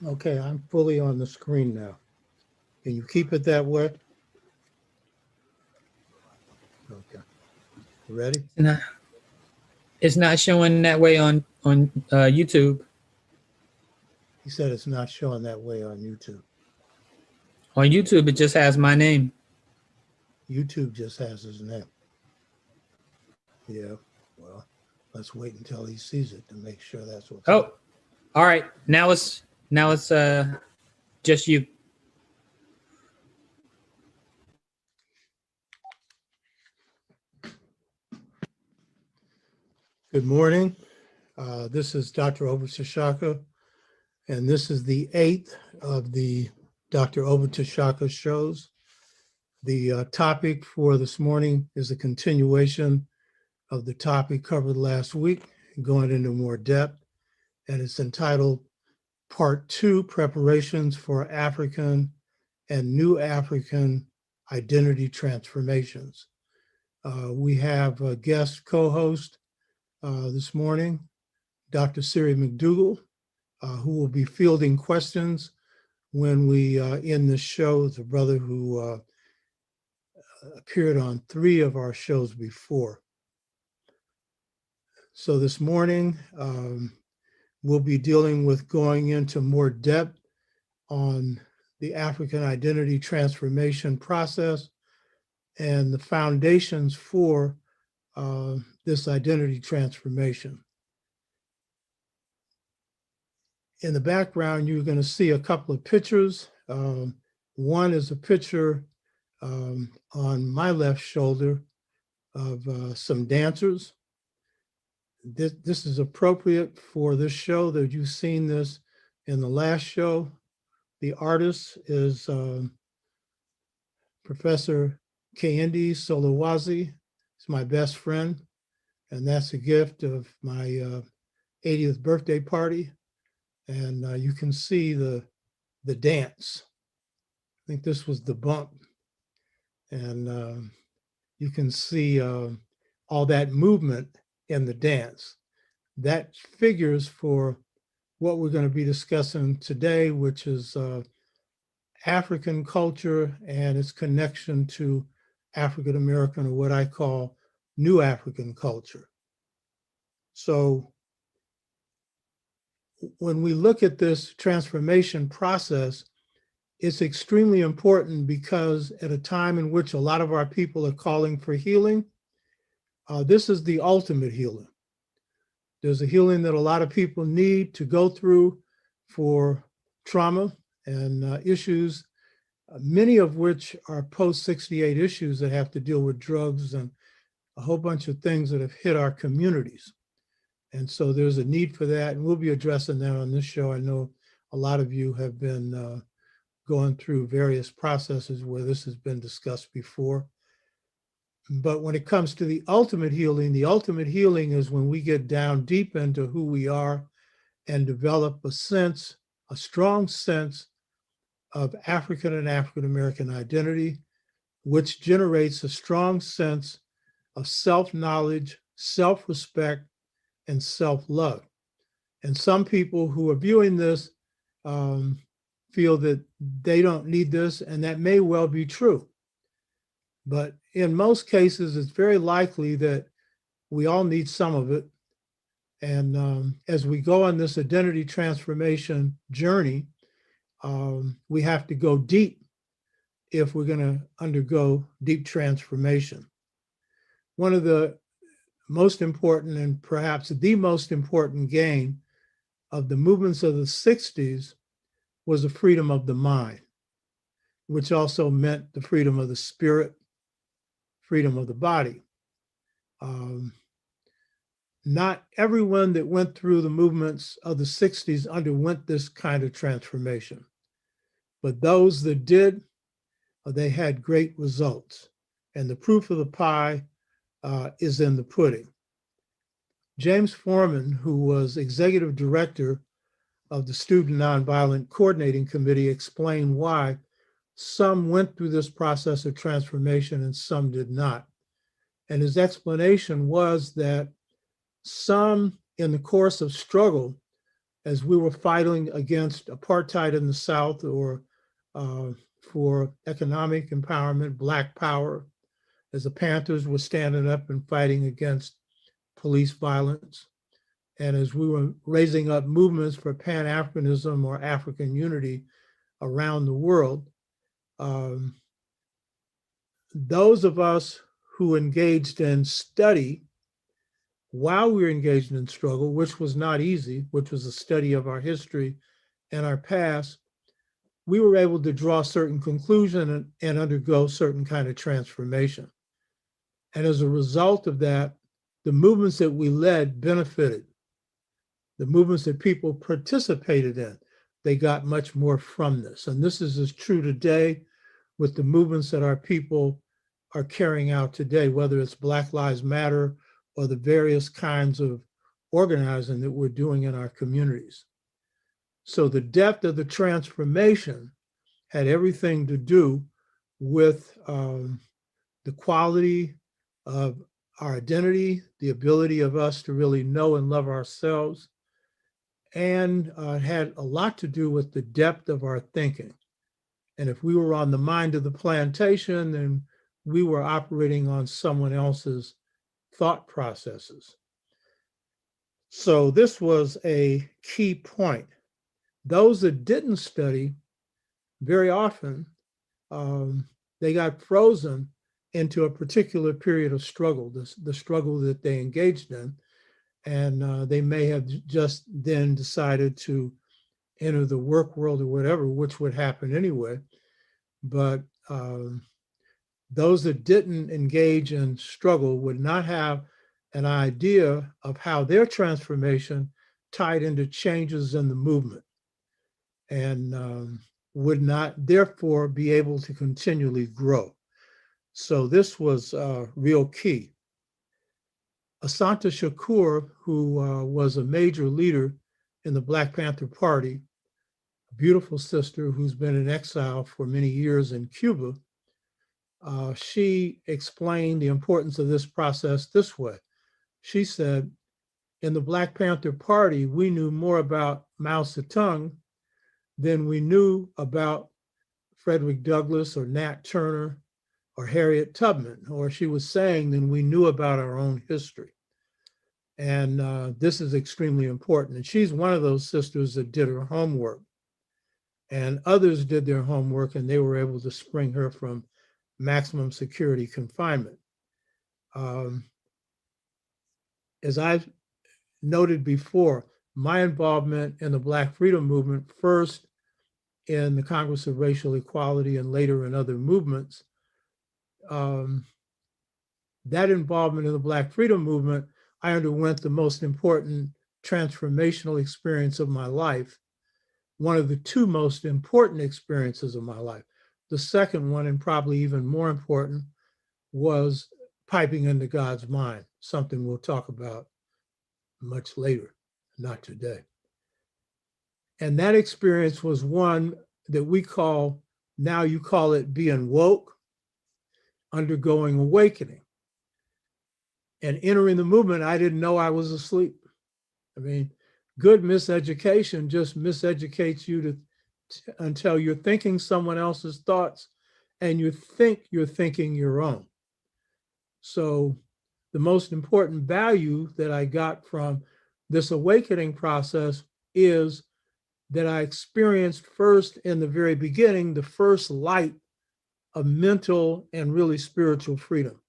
Okay, I'm fully on the screen now. Can you keep it that way? Okay, you ready? Not, it's not showing that way on YouTube. He said it's not showing that way on YouTube. On YouTube, it just has my name. YouTube just has his name. Yeah, well, let's wait until he sees it to make sure that's what's Oh, happening. all right. Now it's just you. Good morning. This is Dr. Obutashaka, and this is the 8th of the Dr. Obutashaka shows. The topic for this morning is a continuation of the topic covered last week, going into more depth, and it's entitled Part 2, Preparations for African and New African Identity Transformations. We have a guest co-host this morning, Dr. Siri McDougall, who will be fielding questions when we end the show. It's a brother who appeared on 3 of our shows before. So this morning, we'll be dealing with going into more depth on the African identity transformation process and the foundations for this identity transformation. In the background, you're going to see a couple of pictures. One is a picture on my left shoulder of some dancers. This is appropriate for this show, that you've seen this in the last show. The artist is Professor Kehinde Solowazi. He's my best friend, and that's a gift of my 80th birthday party. And you can see the dance. I think this was the bump. And you can see all that movement in the dance. That figures for what we're going to be discussing today, which is African culture and its connection to African American, or what I call New African culture. So when we look at this transformation process, it's extremely important because at a time in which a lot of our people are calling for healing, this is the ultimate healing. There's a healing that a lot of people need to go through for trauma and issues, many of which are post-68 issues that have to deal with drugs and a whole bunch of things that have hit our communities. And so there's a need for that, and we'll be addressing that on this show. I know a lot of you have been going through various processes where this has been discussed before. But when it comes to the ultimate healing is when we get down deep into who we are and develop a strong sense of African and African American identity, which generates a strong sense of self-knowledge, self-respect, and self-love. And some people who are viewing this feel that they don't need this, and that may well be true. But in most cases, it's very likely that we all need some of it. And as we go on this identity transformation journey, we have to go deep if we're going to undergo deep transformation. One of the most important, and perhaps the most important gain of the movements of the 60s was the freedom of the mind, which also meant the freedom of the spirit, freedom of the body. Not everyone that went through the movements of the 60s underwent this kind of transformation, but those that did, they had great results. And the proof of the pie is in the pudding. James Foreman, who was executive director of the Student Nonviolent Coordinating Committee, explained why some went through this process of transformation and some did not. And his explanation was that some, in the course of struggle, as we were fighting against apartheid in the South, or for economic empowerment, Black power, as the Panthers were standing up and fighting against police violence, and as we were raising up movements for Pan-Africanism or African unity around the world, those of us who engaged in study while we were engaged in struggle, which was not easy, which was a study of our history and our past, we were able to draw certain conclusions and undergo certain kind of transformation. And as a result of that, the movements that we led benefited. The movements that people participated in, they got much more from this. And this is as true today with the movements that our people are carrying out today, whether it's Black Lives Matter or the various kinds of organizing that we're doing in our communities. So the depth of the transformation had everything to do with the quality of our identity, the ability of us to really know and love ourselves, and it had a lot to do with the depth of our thinking. And if we were on the mind of the plantation, then we were operating on someone else's thought processes. So this was a key point. Those that didn't study, very often, they got frozen into a particular period of struggle, the struggle that they engaged in. And they may have just then decided to enter the work world or whatever, which would happen anyway. But those that didn't engage in struggle would not have an idea of how their transformation tied into changes in the movement, and would not therefore be able to continually grow. So this was real key. Asanta Shakur, who was a major leader in the Black Panther Party, a beautiful sister who's been in exile for many years in Cuba, she explained the importance of this process this way. She said, in the Black Panther Party, we knew more about Mao Zedong than we knew about Frederick Douglass or Nat Turner or Harriet Tubman, or she was saying, than we knew about our own history. And this is extremely important. And she's one of those sisters that did her homework. And others did their homework, and they were able to spring her from maximum security confinement. As I've noted before, my involvement in the Black Freedom Movement, first in the Congress of Racial Equality and later in other movements, that involvement in the Black Freedom Movement, I underwent the most important transformational experience of my life, one of the two most important experiences of my life. The second one, and probably even more important, was piping into God's mind, something we'll talk about much later, not today. And that experience was one that we call, now you call it being woke, undergoing awakening. And entering the movement, I didn't know I was asleep. I mean, good miseducation just miseducates you until you're thinking someone else's thoughts and you think you're thinking your own. So the most important value that I got from this awakening process is that I experienced first in the very beginning, the first light of mental and really spiritual freedom.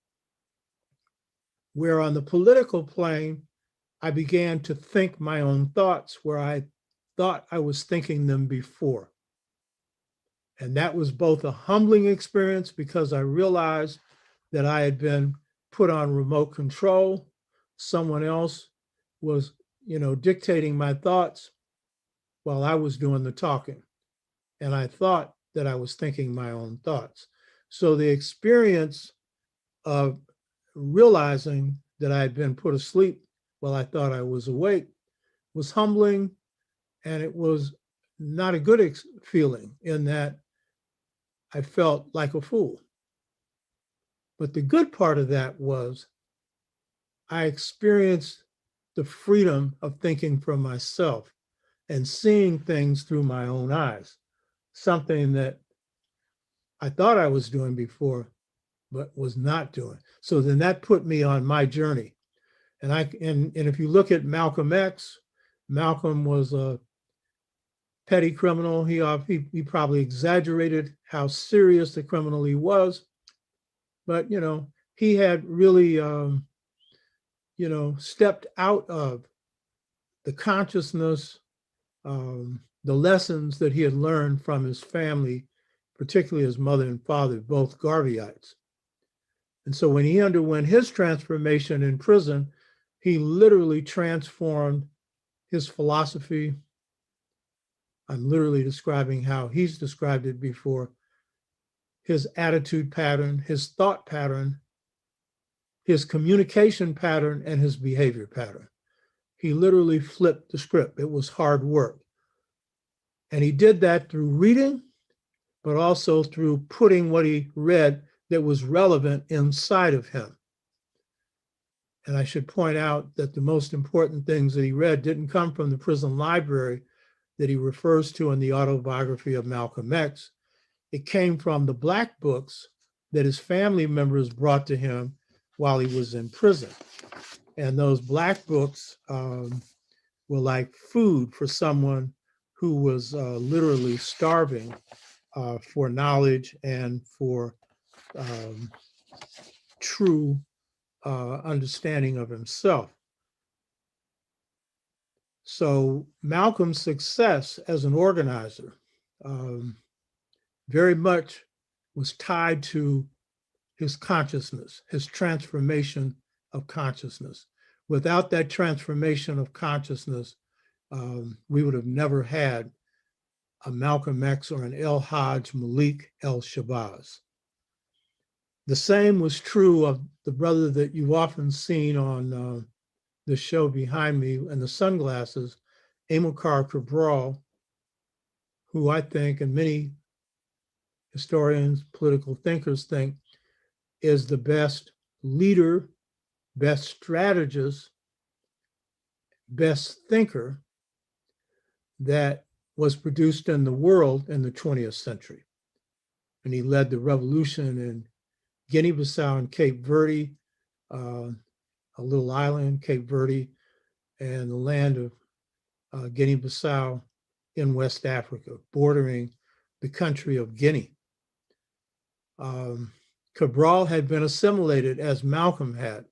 Where on the political plane, I began to think my own thoughts where I thought I was thinking them before. And that was both a humbling experience because I realized that I had been put on remote control. Someone else was, dictating my thoughts while I was doing the talking. And I thought that I was thinking my own thoughts. So the experience of realizing that I had been put asleep while I thought I was awake was humbling, and it was not a good feeling in that I felt like a fool. But the good part of that was I experienced the freedom of thinking for myself and seeing things through my own eyes, something that I thought I was doing before, but was not doing. So then that put me on my journey. And if you look at Malcolm X, Malcolm was a petty criminal. He probably exaggerated how serious the criminal he was, but he had really stepped out of the consciousness, the lessons that he had learned from his family, particularly his mother and father, both Garveyites. And so when he underwent his transformation in prison, he literally transformed his philosophy. I'm literally describing how he's described it before. His attitude pattern, his thought pattern, his communication pattern, and his behavior pattern. He literally flipped the script. It was hard work. And he did that through reading, but also through putting what he read that was relevant inside of him. And I should point out that the most important things that he read didn't come from the prison library that he refers to in the autobiography of Malcolm X. It came from the Black books that his family members brought to him while he was in prison. And those Black books were like food for someone who was literally starving for knowledge and for true understanding of himself. So Malcolm's success as an organizer very much was tied to his consciousness, his transformation of consciousness. Without that transformation of consciousness, we would have never had a Malcolm X or an El-Hajj Malik El-Shabazz. The same was true of the brother that you've often seen on the show behind me and the sunglasses, Amilcar Cabral, who I think, and many historians, political thinkers think, is the best leader, best strategist, best thinker that was produced in the world in the 20th century. And he led the revolution in Guinea-Bissau and Cape Verde, a little island, Cape Verde, and the land of Guinea-Bissau in West Africa, bordering the country of Guinea. Cabral had been assimilated as Malcolm had,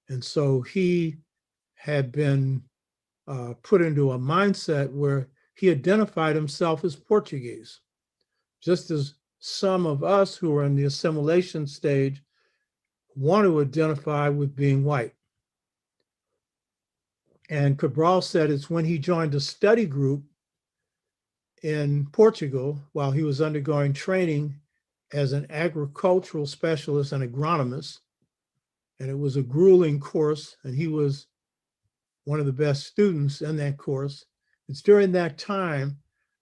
and so he had been put into a mindset where he identified himself as Portuguese, just as some of us who are in the assimilation stage want to identify with being white. And Cabral said it's when he joined a study group in Portugal while he was undergoing training as an agricultural specialist and agronomist. And it was a grueling course, and he was one of the best students in that course. It's during that time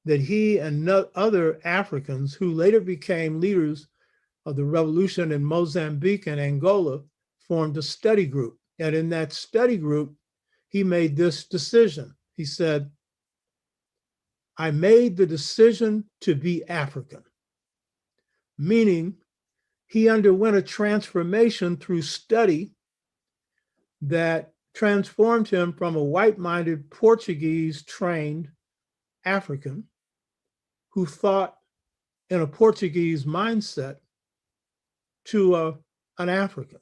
that he and other Africans who later became leaders of the revolution in Mozambique and Angola formed a study group. And in that study group, he made this decision. He said, I made the decision to be African, meaning he underwent a transformation through study that transformed him from a white-minded Portuguese-trained African who thought in a Portuguese mindset to an African.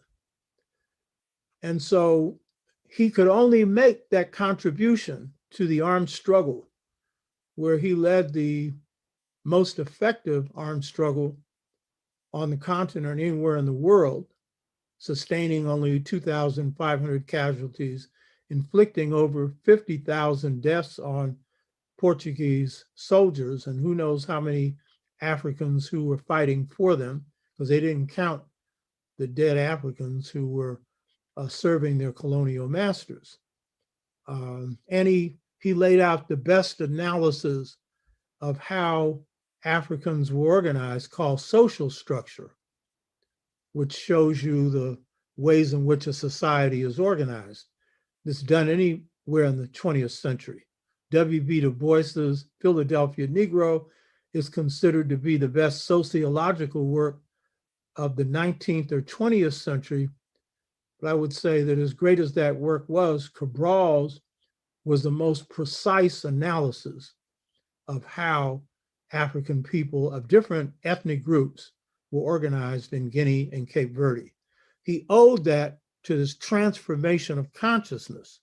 And so he could only make that contribution to the armed struggle, where he led the most effective armed struggle on the continent anywhere in the world, sustaining only 2,500 casualties, inflicting over 50,000 deaths on Portuguese soldiers, and who knows how many Africans who were fighting for them, because they didn't count the dead Africans who were serving their colonial masters. And he laid out the best analysis of how Africans were organized, called social structure, which shows you the ways in which a society is organized. It's done anywhere in the 20th century. W.B. Du Bois's Philadelphia Negro is considered to be the best sociological work of the 19th or 20th century. But I would say that as great as that work was, Cabral's was the most precise analysis of how African people of different ethnic groups were organized in Guinea and Cape Verde. He owed that to this transformation of consciousness.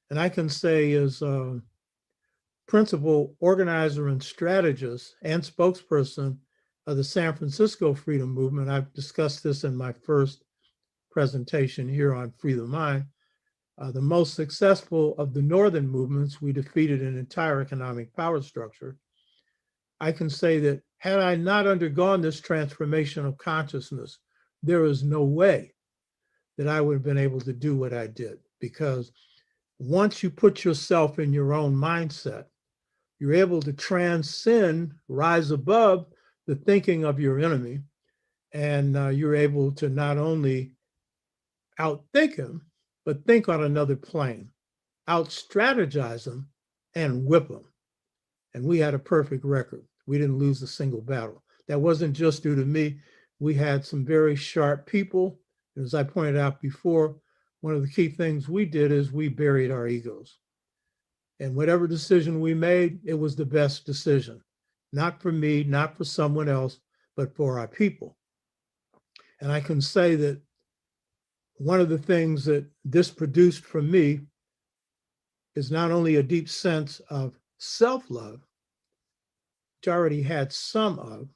And I can say as a principal organizer and strategist and spokesperson of the San Francisco Freedom Movement, I've discussed this in my first presentation here on Free the Mind, the most successful of the northern movements, we defeated an entire economic power structure. I can say that had I not undergone this transformation of consciousness, there is no way that I would have been able to do what I did. Because once you put yourself in your own mindset, you're able to transcend, rise above the thinking of your enemy, and you're able to not only outthink him, but think on another plane, out-strategize him, and whip him. And we had a perfect record. We didn't lose a single battle. That wasn't just due to me. We had some very sharp people. As I pointed out before, one of the key things we did is we buried our egos. And whatever decision we made, it was the best decision. Not for me, not for someone else, but for our people. And I can say that one of the things that this produced for me is not only a deep sense of self-love, which I already had some of,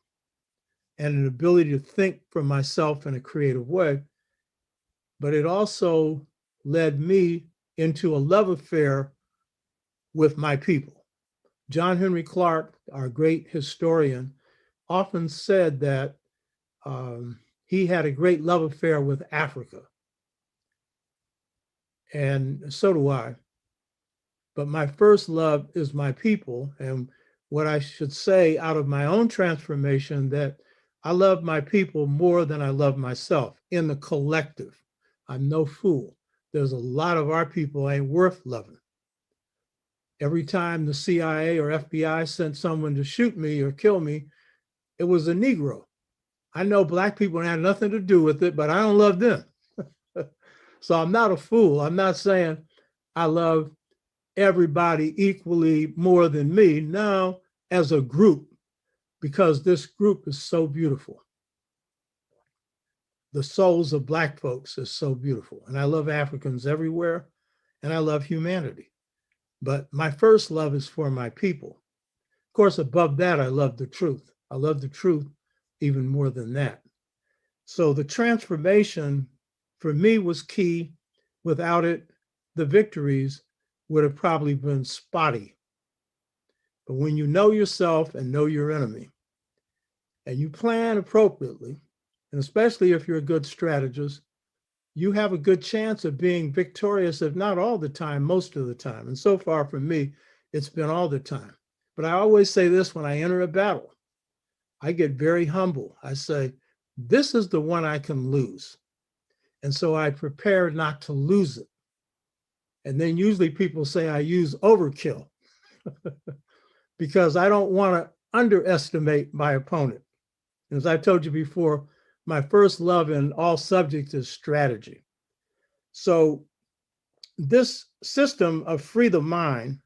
and an ability to think for myself in a creative way, but it also led me into a love affair with my people. John Henry Clark, our great historian, often said that he had a great love affair with Africa. And so do I. But my first love is my people. And what I should say out of my own transformation, that I love my people more than I love myself in the collective. I'm no fool. There's a lot of our people ain't worth loving. Every time the CIA or FBI sent someone to shoot me or kill me, it was a Negro. I know Black people had nothing to do with it, but I don't love them. So I'm not a fool. I'm not saying I love everybody equally more than me. No, as a group, because this group is so beautiful. The souls of Black folks is so beautiful. And I love Africans everywhere, and I love humanity. But my first love is for my people. Of course, above that, I love the truth. I love the truth even more than that. So the transformation for me was key. Without it, the victories would have probably been spotty. But when you know yourself and know your enemy, and you plan appropriately, and especially if you're a good strategist, you have a good chance of being victorious, if not all the time, most of the time. And so far for me, it's been all the time. But I always say this when I enter a battle, I get very humble. I say, this is the one I can lose. And so I prepare not to lose it. And then usually people say I use overkill because I don't want to underestimate my opponent. As I told you before, my first love in all subjects is strategy. So this system of Free the Mind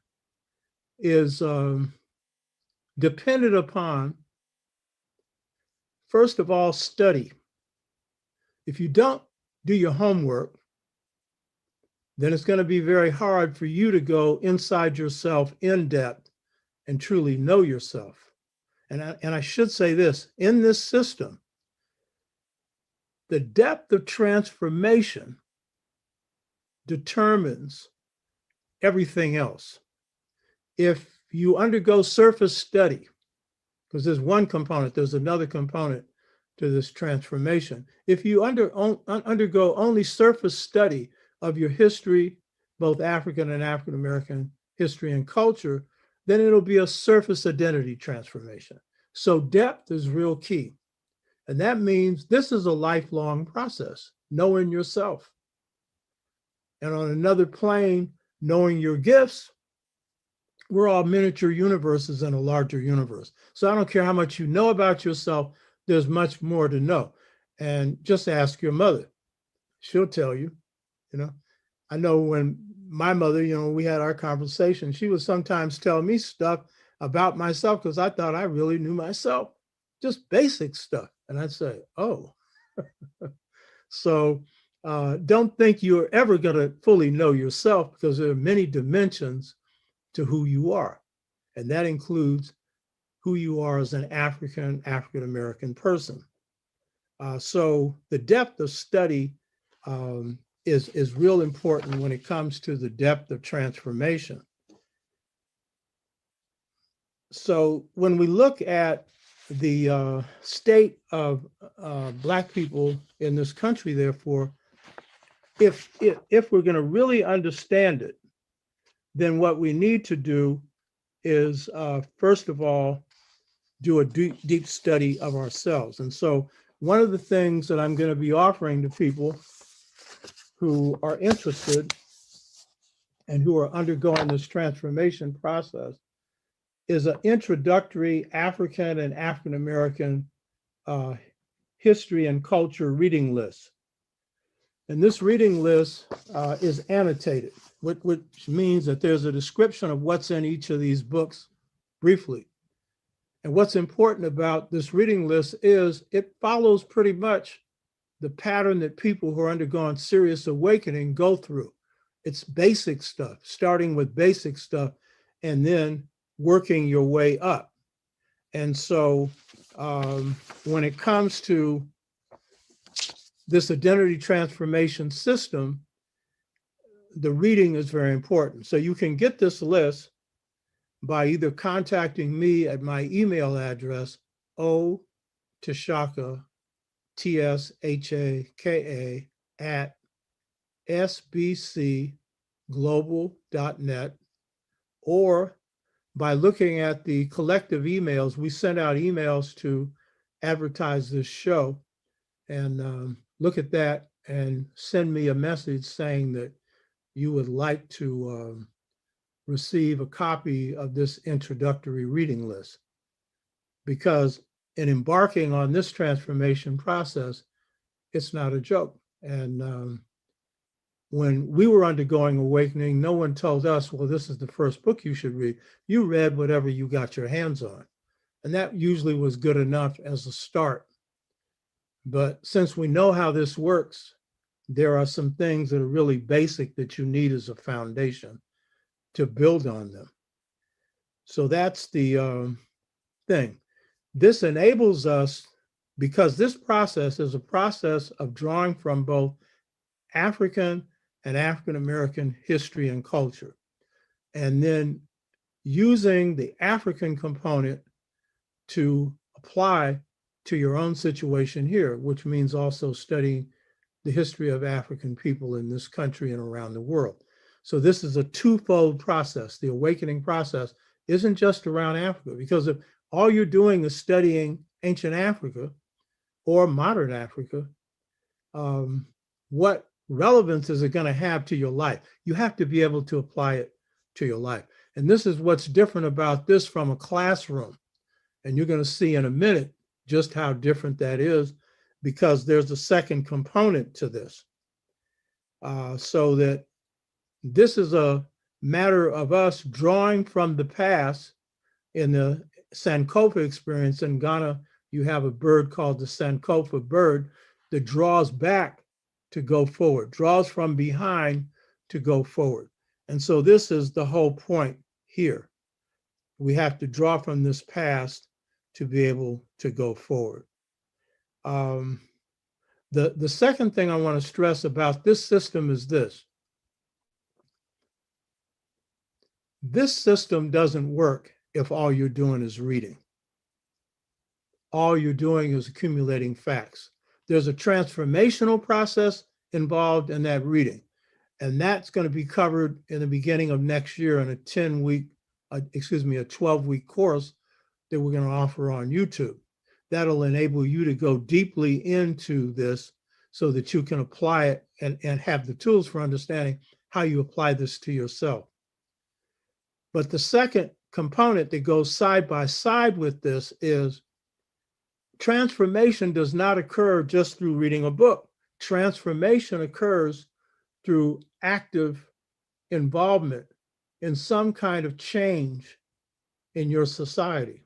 is dependent upon, first of all, study. If you don't do your homework, then it's going to be very hard for you to go inside yourself in depth and truly know yourself. And I should say this, in this system, the depth of transformation determines everything else. If you undergo surface study, because there's one component, there's another component to this transformation. If you undergo only surface study of your history, both African and African-American history and culture, then it'll be a surface identity transformation. So depth is real key. And that means this is a lifelong process, knowing yourself. And on another plane, knowing your gifts we're all miniature universes in a larger universe. So I don't care how much you know about yourself, there's much more to know. And just ask your mother. She'll tell you, you know. I know when my mother, we had our conversation, she would sometimes tell me stuff about myself because I thought I really knew myself, just basic stuff. And I'd say, oh. So don't think you're ever going to fully know yourself, because there are many dimensions to who you are. And that includes who you are as an African-American person. So the depth of study is real important when it comes to the depth of transformation. So when we look at the state of Black people in this country, therefore, if we're going to really understand it, then what we need to do is, first of all, do a deep study of ourselves. And so one of the things that I'm going to be offering to people who are interested and who are undergoing this transformation process is an introductory African and African-American history and culture reading list. And this reading list is annotated, which means that there's a description of what's in each of these books briefly. And what's important about this reading list is it follows pretty much the pattern that people who are undergoing serious awakening go through. It's basic stuff, starting with basic stuff and then working your way up. And so when it comes to this identity transformation system, the reading is very important. So you can get this list by either contacting me at my email address, otshaka, TSHAKA, at sbcglobal.net, or by looking at the collective emails. We send out emails to advertise this show, and look at that and send me a message saying that you would like to receive a copy of this introductory reading list. Because in embarking on this transformation process, it's not a joke. And when we were undergoing awakening, no one told us, well, this is the first book you should read. You read whatever you got your hands on. And that usually was good enough as a start. But since we know how this works, there are some things that are really basic that you need as a foundation to build on them. So that's the thing. This enables us, because this process is a process of drawing from both African and African-American history and culture, and then using the African component to apply to your own situation here, which means also studying the history of African people in this country and around the world. So this is a twofold process. The awakening process isn't just around Africa, because if all you're doing is studying ancient Africa or modern Africa, what relevance is it going to have to your life? You have to be able to apply it to your life. And this is what's different about this from a classroom. And you're going to see in a minute just how different that is, because there's a second component to this. So that this is a matter of us drawing from the past. In the Sankofa experience in Ghana, you have a bird called the Sankofa bird that draws back to go forward, draws from behind to go forward. And so this is the whole point here. We have to draw from this past to be able to go forward. The second thing I want to stress about this system is this. This system doesn't work if all you're doing is reading. All you're doing is accumulating facts. There's a transformational process involved in that reading, and that's going to be covered in the beginning of next year in a 12-week course that we're going to offer on YouTube. That'll enable you to go deeply into this so that you can apply it and have the tools for understanding how you apply this to yourself. But the second component that goes side by side with this is transformation does not occur just through reading a book. Transformation occurs through active involvement in some kind of change in your society.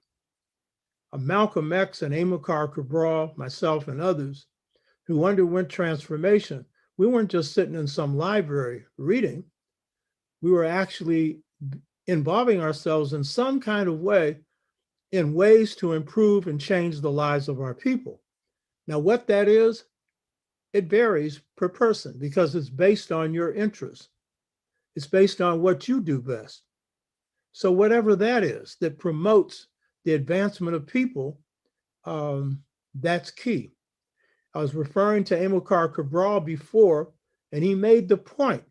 Malcolm X and Amilcar Cabral, myself and others who underwent transformation, we weren't just sitting in some library reading. We were actually involving ourselves in some kind of way in ways to improve and change the lives of our people. Now, what that is, it varies per person because it's based on your interests. It's based on what you do best. So whatever that is that promotes the advancement of people, that's key. I was referring to Amilcar Cabral before, and he made the point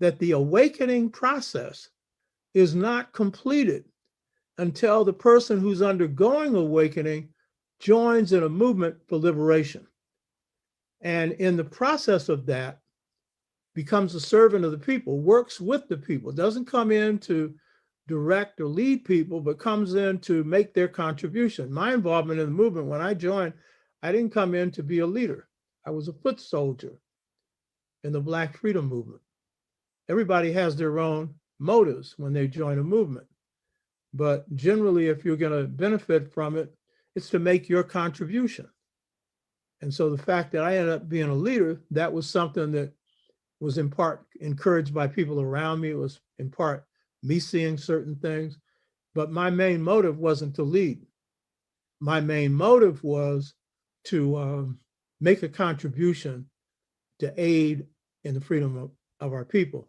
that the awakening process is not completed until the person who's undergoing awakening joins in a movement for liberation. And in the process of that, becomes a servant of the people, works with the people, doesn't come in to direct or lead people, but comes in to make their contribution. My involvement in the movement, when I joined, I didn't come in to be a leader. I was a foot soldier in the Black Freedom Movement. Everybody has their own motives when they join a movement. But generally, if you're going to benefit from it, it's to make your contribution. And so the fact that I ended up being a leader, that was something that was in part encouraged by people around me. It was in part me seeing certain things. But my main motive wasn't to lead. My main motive was to make a contribution to aid in the freedom of our people.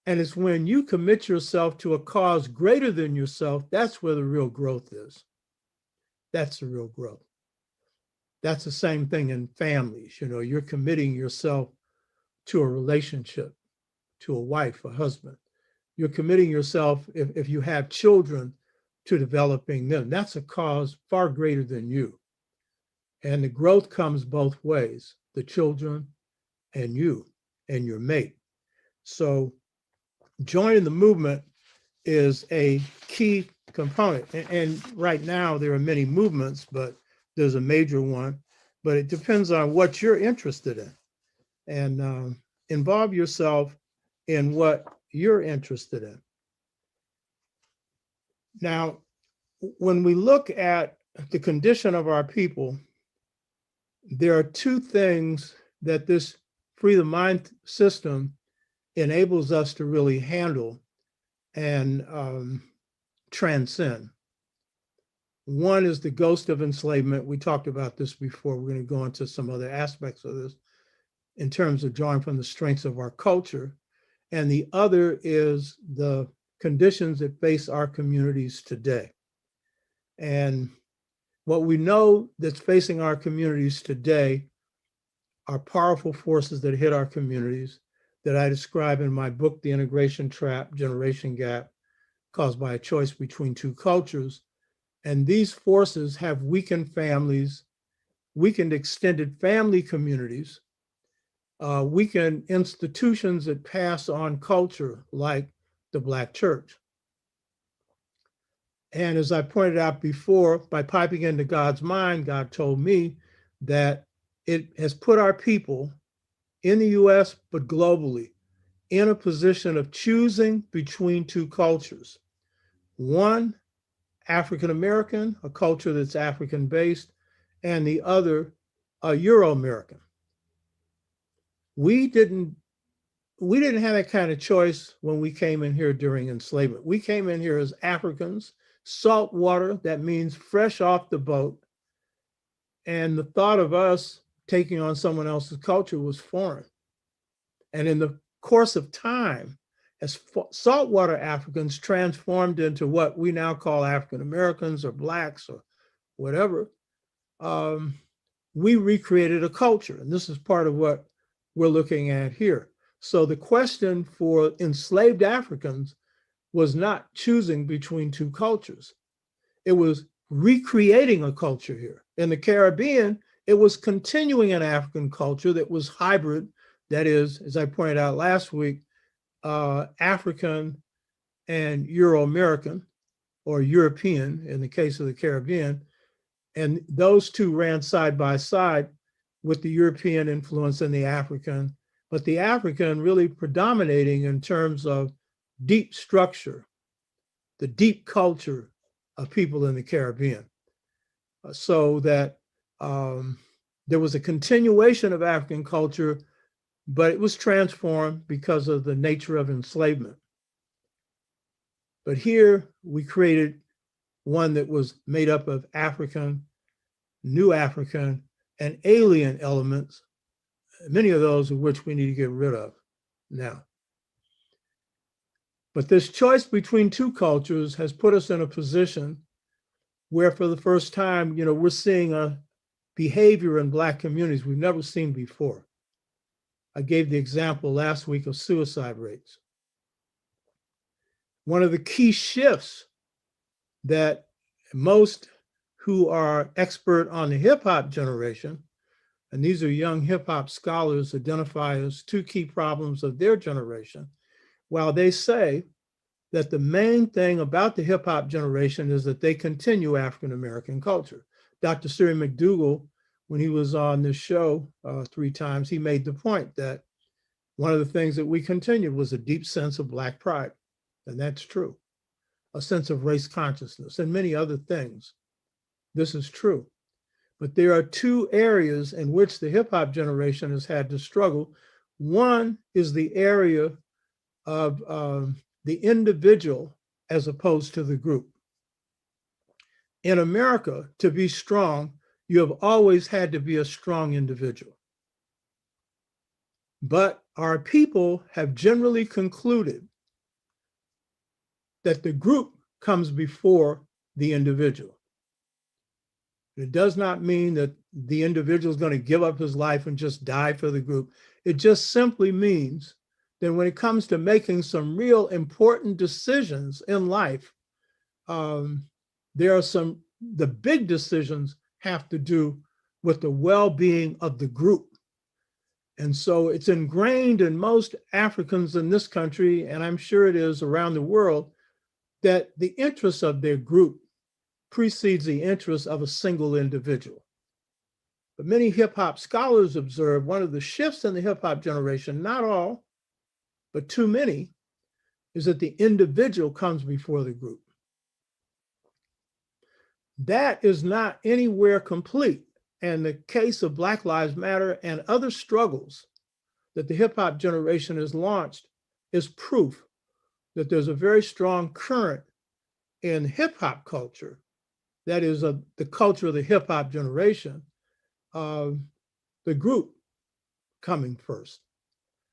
And it's when you commit yourself to a cause greater than yourself, that's where the real growth is. That's the real growth. That's the same thing in families. You know, you're committing yourself to a relationship, to a wife, a husband. You're committing yourself, if you have children, to developing them. That's a cause far greater than you. And the growth comes both ways, the children and you and your mate. So joining the movement is a key component. And right now there are many movements, but there's a major one, but it depends on what you're interested in. And involve yourself in what you're interested in. Now, when we look at the condition of our people, there are two things that this Free the Mind system enables us to really handle and transcend. One is the ghost of enslavement. We talked about this before. We're going to go into some other aspects of this in terms of drawing from the strengths of our culture. And the other is the conditions that face our communities today. And what we know that's facing our communities today are powerful forces that hit our communities that I describe in my book, The Integration Trap, Generation Gap, Caused by a Choice Between Two Cultures. And these forces have weakened families, weakened extended family communities, weakened institutions that pass on culture like the Black church. And as I pointed out before, by piping into God's mind, God told me that it has put our people in the US, but globally, in a position of choosing between two cultures. One, African-American, a culture that's African-based, and the other, a Euro-American. We didn't have that kind of choice when we came in here during enslavement. We came in here as Africans, salt water, that means fresh off the boat. And the thought of us taking on someone else's culture was foreign. And in the course of time, as saltwater Africans transformed into what we now call African Americans or Blacks or whatever, we recreated a culture. And this is part of what we're looking at here. So the question for enslaved Africans was not choosing between two cultures. It was recreating a culture here. In the Caribbean, it was continuing an African culture that was hybrid. That is, as I pointed out last week, African and Euro-American, or European in the case of the Caribbean. And those two ran side by side with the European influence and the African, but the African really predominating in terms of deep structure, the deep culture of people in the Caribbean. So that there was a continuation of African culture, but it was transformed because of the nature of enslavement. But here we created one that was made up of African, New African, and alien elements, many of those of which we need to get rid of now. But this choice between two cultures has put us in a position where for the first time, we're seeing a behavior in Black communities we've never seen before. I gave the example last week of suicide rates. One of the key shifts that most who are expert on the hip hop generation, and these are young hip hop scholars, identify as two key problems of their generation, while they say that the main thing about the hip hop generation is that they continue African American culture. Dr. Siri McDougal, when he was on this show 3 times, he made the point that one of the things that we continued was a deep sense of Black pride, and that's true. A sense of race consciousness and many other things. This is true. But there are 2 areas in which the hip hop generation has had to struggle. One is the area of the individual as opposed to the group. In America, to be strong, you have always had to be a strong individual. But our people have generally concluded that the group comes before the individual. It does not mean that the individual is going to give up his life and just die for the group. It just simply means that when it comes to making some real important decisions in life, the big decisions have to do with the well-being of the group. And so it's ingrained in most Africans in this country, and I'm sure it is around the world, that the interests of their group precedes the interests of a single individual. But many hip hop scholars observe one of the shifts in the hip hop generation, not all, but too many, is that the individual comes before the group. That is not anywhere complete. And the case of Black Lives Matter and other struggles that the hip hop generation has launched is proof that there's a very strong current in hip hop culture, that is the culture of the hip hop generation, the group coming first.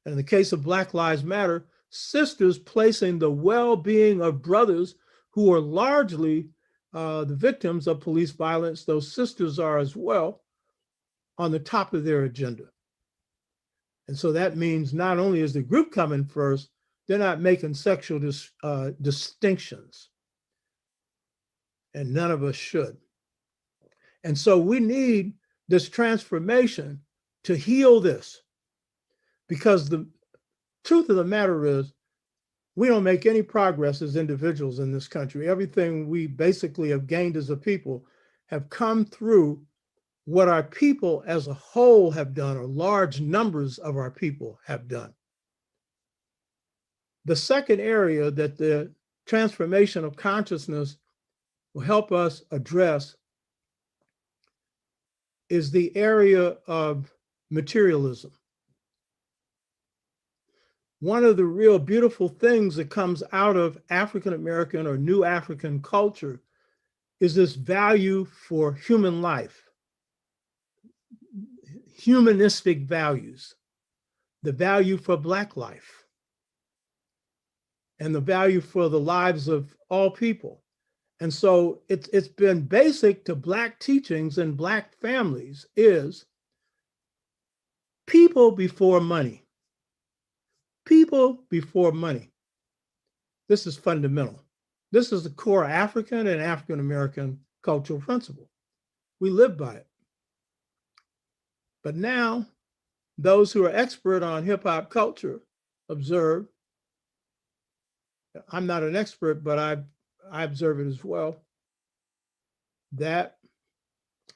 And in the case of Black Lives Matter, sisters placing the well-being of brothers who are largely the victims of police violence, those sisters are as well, on the top of their agenda. And so that means not only is the group coming first, they're not making sexual distinctions. And none of us should. And so we need this transformation to heal this. Because the truth of the matter is, we don't make any progress as individuals in this country. Everything we basically have gained as a people have come through what our people as a whole have done, or large numbers of our people have done. The second area that the transformation of consciousness will help us address is the area of materialism. One of the real beautiful things that comes out of African American or New African culture is this value for human life, humanistic values, the value for Black life, and the value for the lives of all people. And so it's been basic to Black teachings and Black families is people before money. People before money. This is fundamental. This is the core African and African American cultural principle. We live by it. But now, those who are expert on hip hop culture observe I'm not an expert, but I observe it as well, that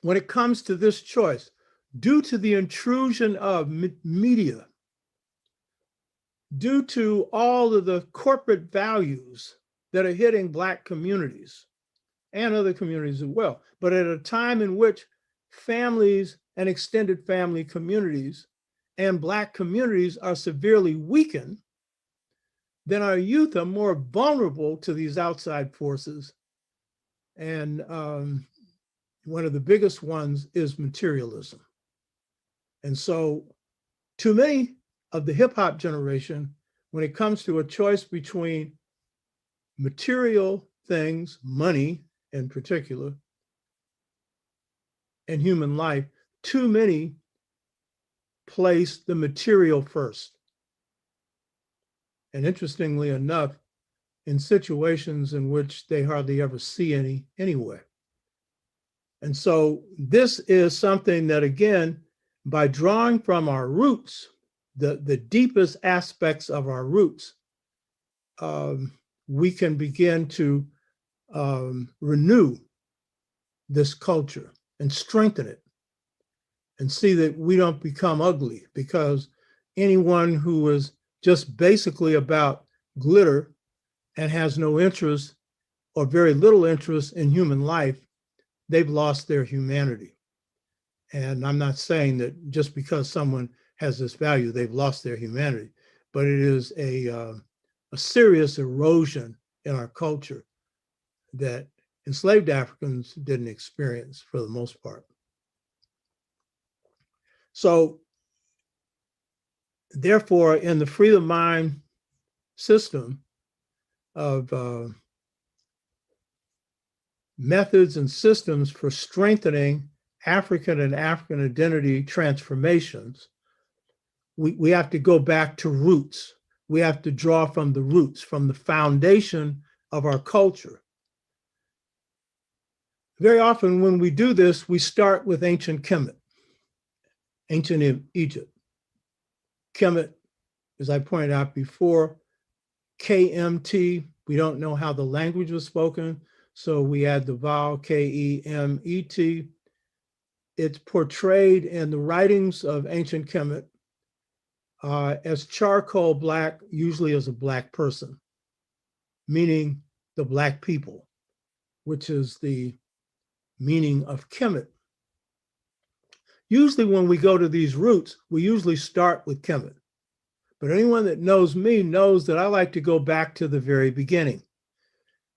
when it comes to this choice, due to the intrusion of media, due to all of the corporate values that are hitting Black communities and other communities as well, but at a time in which families and extended family communities and Black communities are severely weakened, then our youth are more vulnerable to these outside forces. And one of the biggest ones is materialism. And so too many of the hip hop generation, when it comes to a choice between material things, money in particular, and human life, too many place the material first. And interestingly enough, in situations in which they hardly ever see any anyway. And so this is something that, again, by drawing from our roots, the deepest aspects of our roots, we can begin to renew this culture and strengthen it and see that we don't become ugly, because anyone who is just basically about glitter and has no interest or very little interest in human life, they've lost their humanity. And I'm not saying that just because someone has this value, they've lost their humanity, but it is a serious erosion in our culture that enslaved Africans didn't experience for the most part. So therefore, in the freedom of mind system of methods and systems for strengthening African and African identity transformations, we have to go back to roots. We have to draw from the roots, from the foundation of our culture. Very often when we do this, we start with ancient Kemet, ancient Egypt. Kemet, as I pointed out before, KMT, we don't know how the language was spoken, so we add the vowel KEMET. It's portrayed in the writings of ancient Kemet as charcoal black, usually as a Black person, meaning the Black people, which is the meaning of Kemet. Usually when we go to these roots, we usually start with Kemet. But anyone that knows me knows that I like to go back to the very beginning.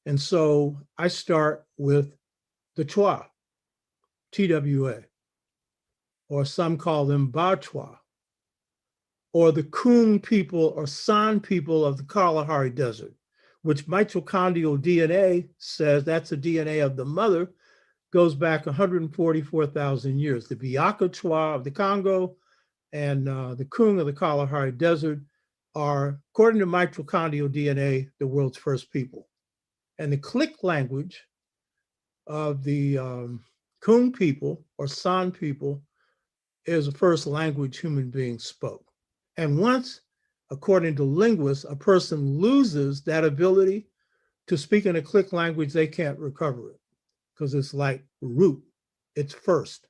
And so I start with the Twa, TWA, or some call them Batwa, or the Kung people or San people of the Kalahari Desert, which mitochondrial DNA says that's the DNA of the mother, goes back 144,000 years. The Biaka Twa of the Congo and the Kung of the Kalahari Desert are, according to mitochondrial DNA, the world's first people. And the Click language of the Kung people or San people is the first language human beings spoke. And once, according to linguists, a person loses that ability to speak in a Click language, they can't recover it because it's like root, it's first.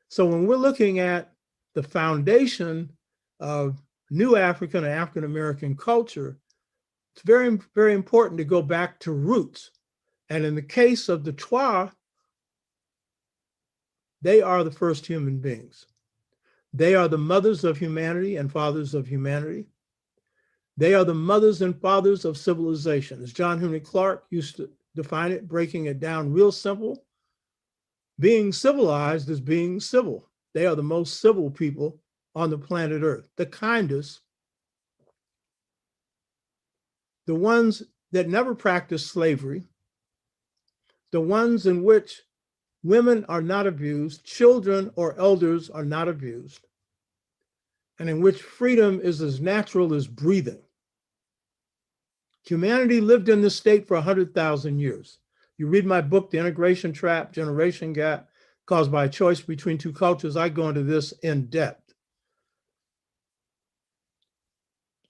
So when we're looking at the foundation of new African and African American culture, it's very, very important to go back to roots. And in the case of the Twa, they are the first human beings. They are the mothers of humanity and fathers of humanity. They are the mothers and fathers of civilization. As John Henry Clark used to define it, breaking it down real simple, being civilized is being civil. They are the most civil people on the planet Earth, the kindest, the ones that never practiced slavery, the ones in which women are not abused, children or elders are not abused, and in which freedom is as natural as breathing. Humanity lived in this state for 100,000 years. You read my book, The Integration Trap, Generation Gap, Caused by a Choice Between Two Cultures, I go into this in depth.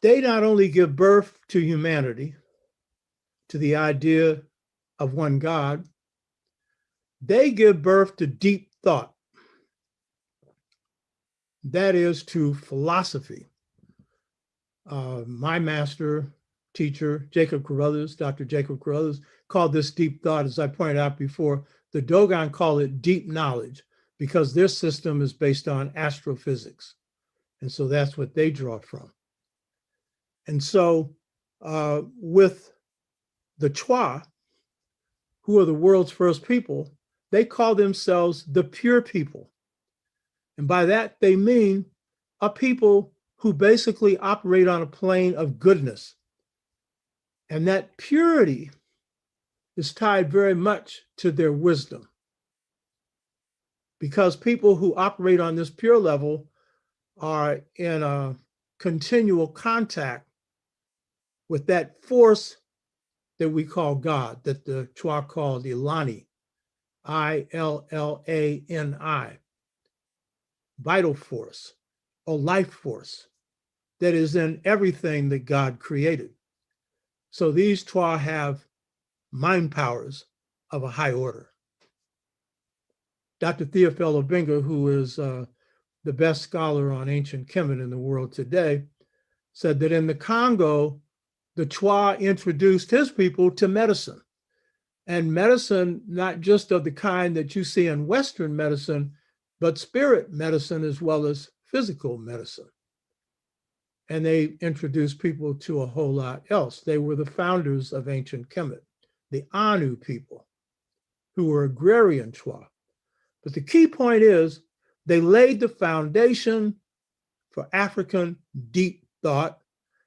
They not only give birth to humanity, to the idea of one God, they give birth to deep thought. That is to philosophy. My master teacher, Jacob Carruthers, Dr. Jacob Carruthers, called this deep thought. As I pointed out before, the Dogon call it deep knowledge because their system is based on astrophysics. And so that's what they draw from. And so with the Chwa, who are the world's first people, they call themselves the pure people. And by that, they mean a people who basically operate on a plane of goodness. And that purity is tied very much to their wisdom. Because people who operate on this pure level are in a continual contact with that force that we call God, that the Chwa called Ilani, I-L-L-A-N-I, vital force or life force that is in everything that God created. So these Chwa have mind powers of a high order. Dr. Theophil Obenga, who is the best scholar on ancient Kemet in the world today, said that in the Congo, the Chwa introduced his people to medicine. And medicine, not just of the kind that you see in Western medicine, but spirit medicine as well as physical medicine. And they introduced people to a whole lot else. They were the founders of ancient Kemet, the Anu people, who were agrarian Chwa. But the key point is they laid the foundation for African deep thought,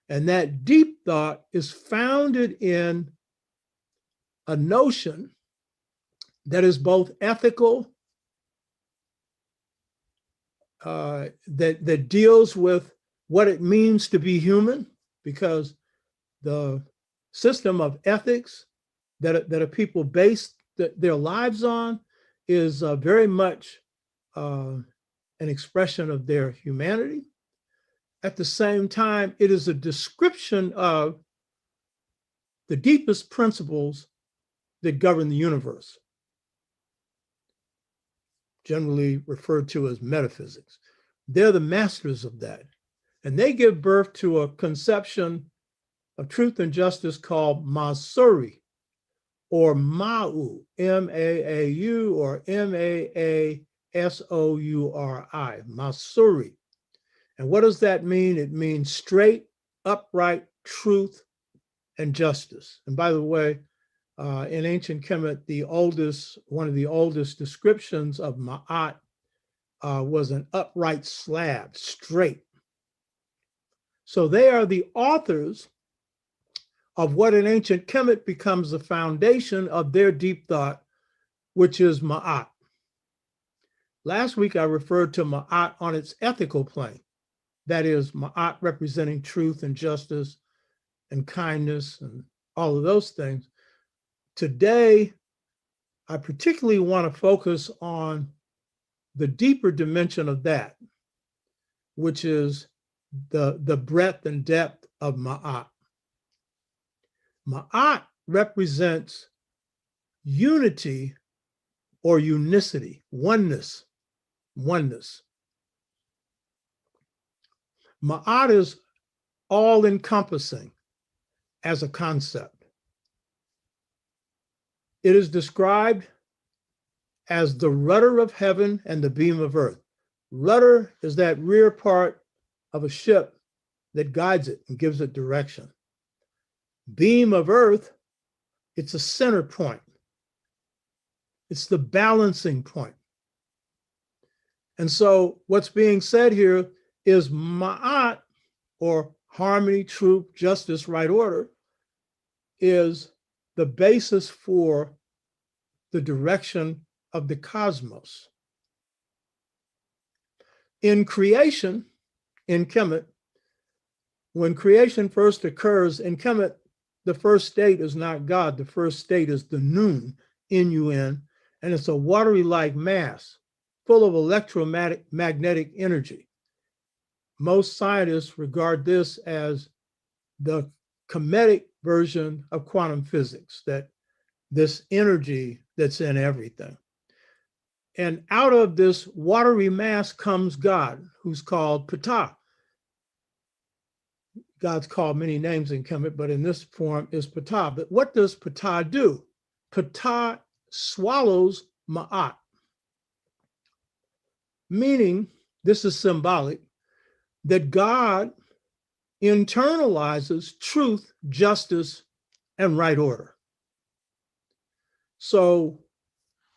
and that deep thought is founded in a notion that is both ethical, that deals with what it means to be human, because the system of ethics that a people base their lives on is very much an expression of their humanity. At the same time, it is a description of the deepest principles that govern the universe, generally referred to as metaphysics. They're the masters of that. And they give birth to a conception of truth and justice called Masuri, or Ma'u, M-A-A-U, or M-A-A-S-O-U-R-I, Masuri. And what does that mean? It means straight, upright, truth, and justice. And by the way, in ancient Kemet, one of the oldest descriptions of Ma'at was an upright slab, straight. So they are the authors of what in ancient Kemet becomes the foundation of their deep thought, which is Ma'at. Last week, I referred to Ma'at on its ethical plane. That is, Ma'at representing truth and justice and kindness and all of those things. Today, I particularly want to focus on the deeper dimension of that, which is the breadth and depth of Ma'at. Ma'at represents unity or unicity, oneness. Ma'at is all-encompassing as a concept. It is described as the rudder of heaven and the beam of earth. Rudder is that rear part of a ship that guides it and gives it direction. Beam of earth, it's a center point. It's the balancing point. And so what's being said here is Ma'at, or harmony, truth, justice, right order, is the basis for the direction of the cosmos. In creation, in Kemet, when creation first occurs in Kemet, the first state is not God. The first state is the Nun, N-U-N, and it's a watery-like mass full of electromagnetic energy. Most scientists regard this as the Kemetic version of quantum physics, that this energy that's in everything. And out of this watery mass comes God, who's called Ptah. God's called many names in Kemet, but in this form is Ptah. But what does Ptah do? Ptah swallows Ma'at, meaning, this is symbolic, that God internalizes truth, justice, and right order. So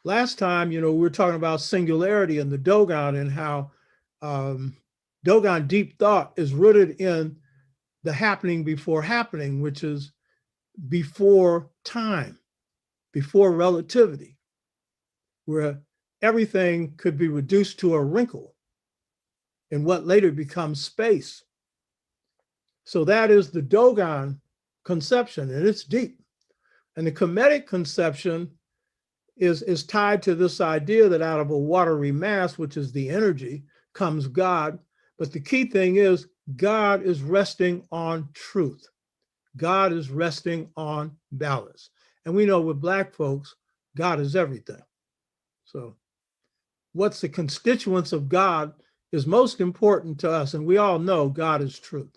last time, we were talking about singularity in the Dogon and how Dogon deep thought is rooted in the happening before happening, which is before time, before relativity, where everything could be reduced to a wrinkle in what later becomes space. So that is the Dogon conception, and it's deep. And the Kemetic conception is tied to this idea that out of a watery mass, which is the energy, comes God. But the key thing is God is resting on truth. God is resting on balance. And we know with Black folks, God is everything. So what's the constituents of God is most important to us. And we all know God is truth.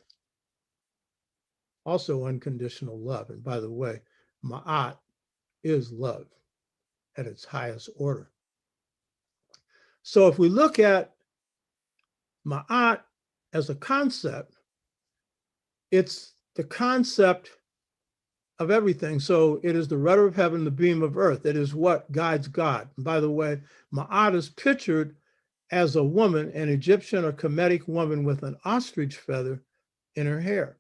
Also unconditional love. And by the way, Ma'at is love at its highest order. So if we look at Ma'at as a concept, it's the concept of everything. So it is the rudder of heaven, the beam of earth. It is what guides God. And by the way, Ma'at is pictured as a woman, an Egyptian or Kemetic woman with an ostrich feather in her hair,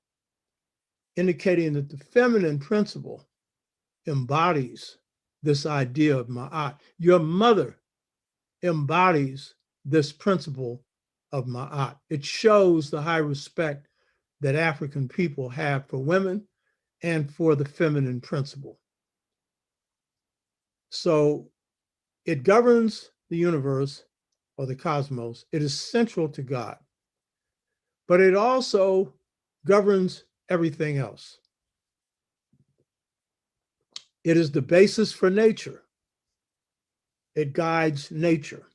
indicating that the feminine principle embodies this idea of Ma'at. Your mother embodies this principle of Ma'at. It shows the high respect that African people have for women and for the feminine principle. So it governs the universe or the cosmos. It is central to God, but it also governs everything else. It is the basis for nature. It guides nature.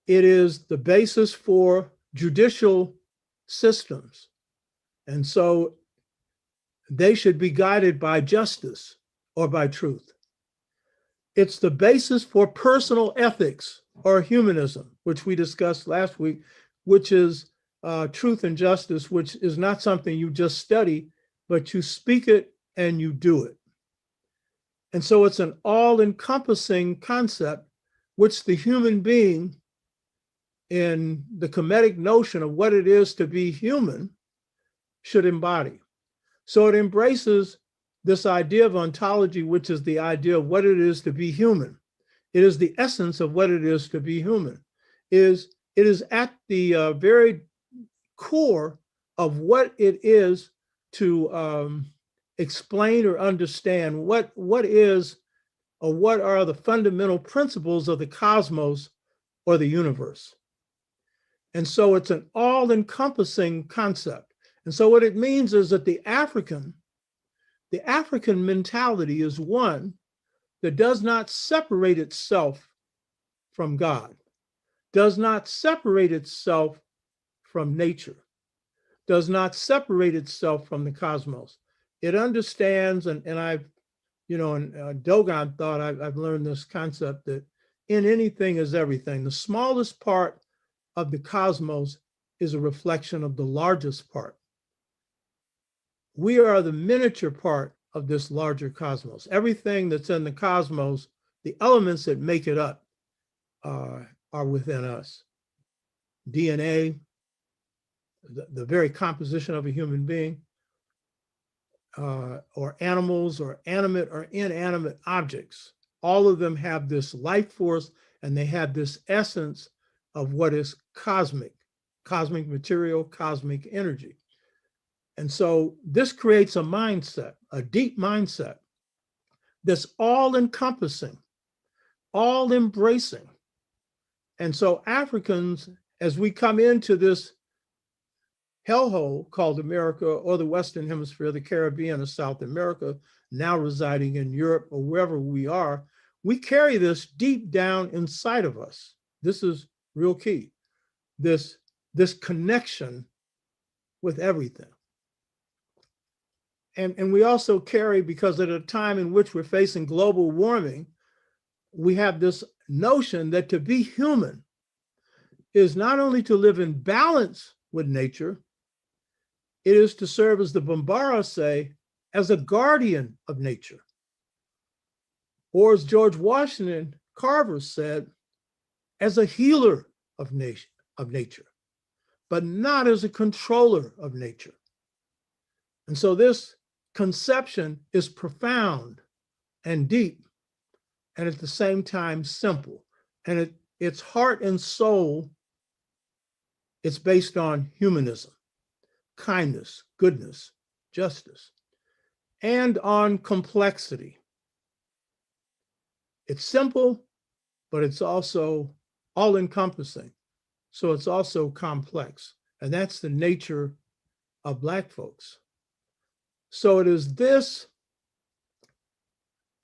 It is the basis for judicial systems. And so they should be guided by justice or by truth. It's the basis for personal ethics or humanism, which we discussed last week, which is truth and justice, which is not something you just study, but you speak it and you do it. And so it's an all-encompassing concept, which the human being, in the Kemetic notion of what it is to be human, should embody. So it embraces this idea of ontology, which is the idea of what it is to be human. It is the essence of what it is to be human. It is at the very core of what it is to explain or understand what is or what are the fundamental principles of the cosmos or the universe. And so it's an all-encompassing concept. And so what it means is that the African mentality is one that does not separate itself from God, does not separate itself from nature, does not separate itself from the cosmos. It understands, and I've, in Dogon thought, I've learned this concept that in anything is everything. The smallest part of the cosmos is a reflection of the largest part. We are the miniature part of this larger cosmos. Everything that's in the cosmos, the elements that make it up are within us. DNA, the very composition of a human being, or animals, or animate or inanimate objects. All of them have this life force, and they have this essence of what is cosmic material, cosmic energy. And so this creates a mindset, a deep mindset that's all-encompassing, all-embracing. And so Africans, as we come into this hellhole called America or the Western Hemisphere, the Caribbean or South America, now residing in Europe or wherever we are, we carry this deep down inside of us. This is real key. This connection with everything. And we also carry, because at a time in which we're facing global warming, we have this notion that to be human is not only to live in balance with nature, it is to serve, as the Bambara say, as a guardian of nature. Or as George Washington Carver said, as a healer of nature, but not as a controller of nature. And so this conception is profound and deep, and at the same time simple. And its heart and soul, it's based on humanism, kindness, goodness, justice, and on complexity. It's simple, but it's also all-encompassing. So it's also complex. And that's the nature of Black folks. So it is this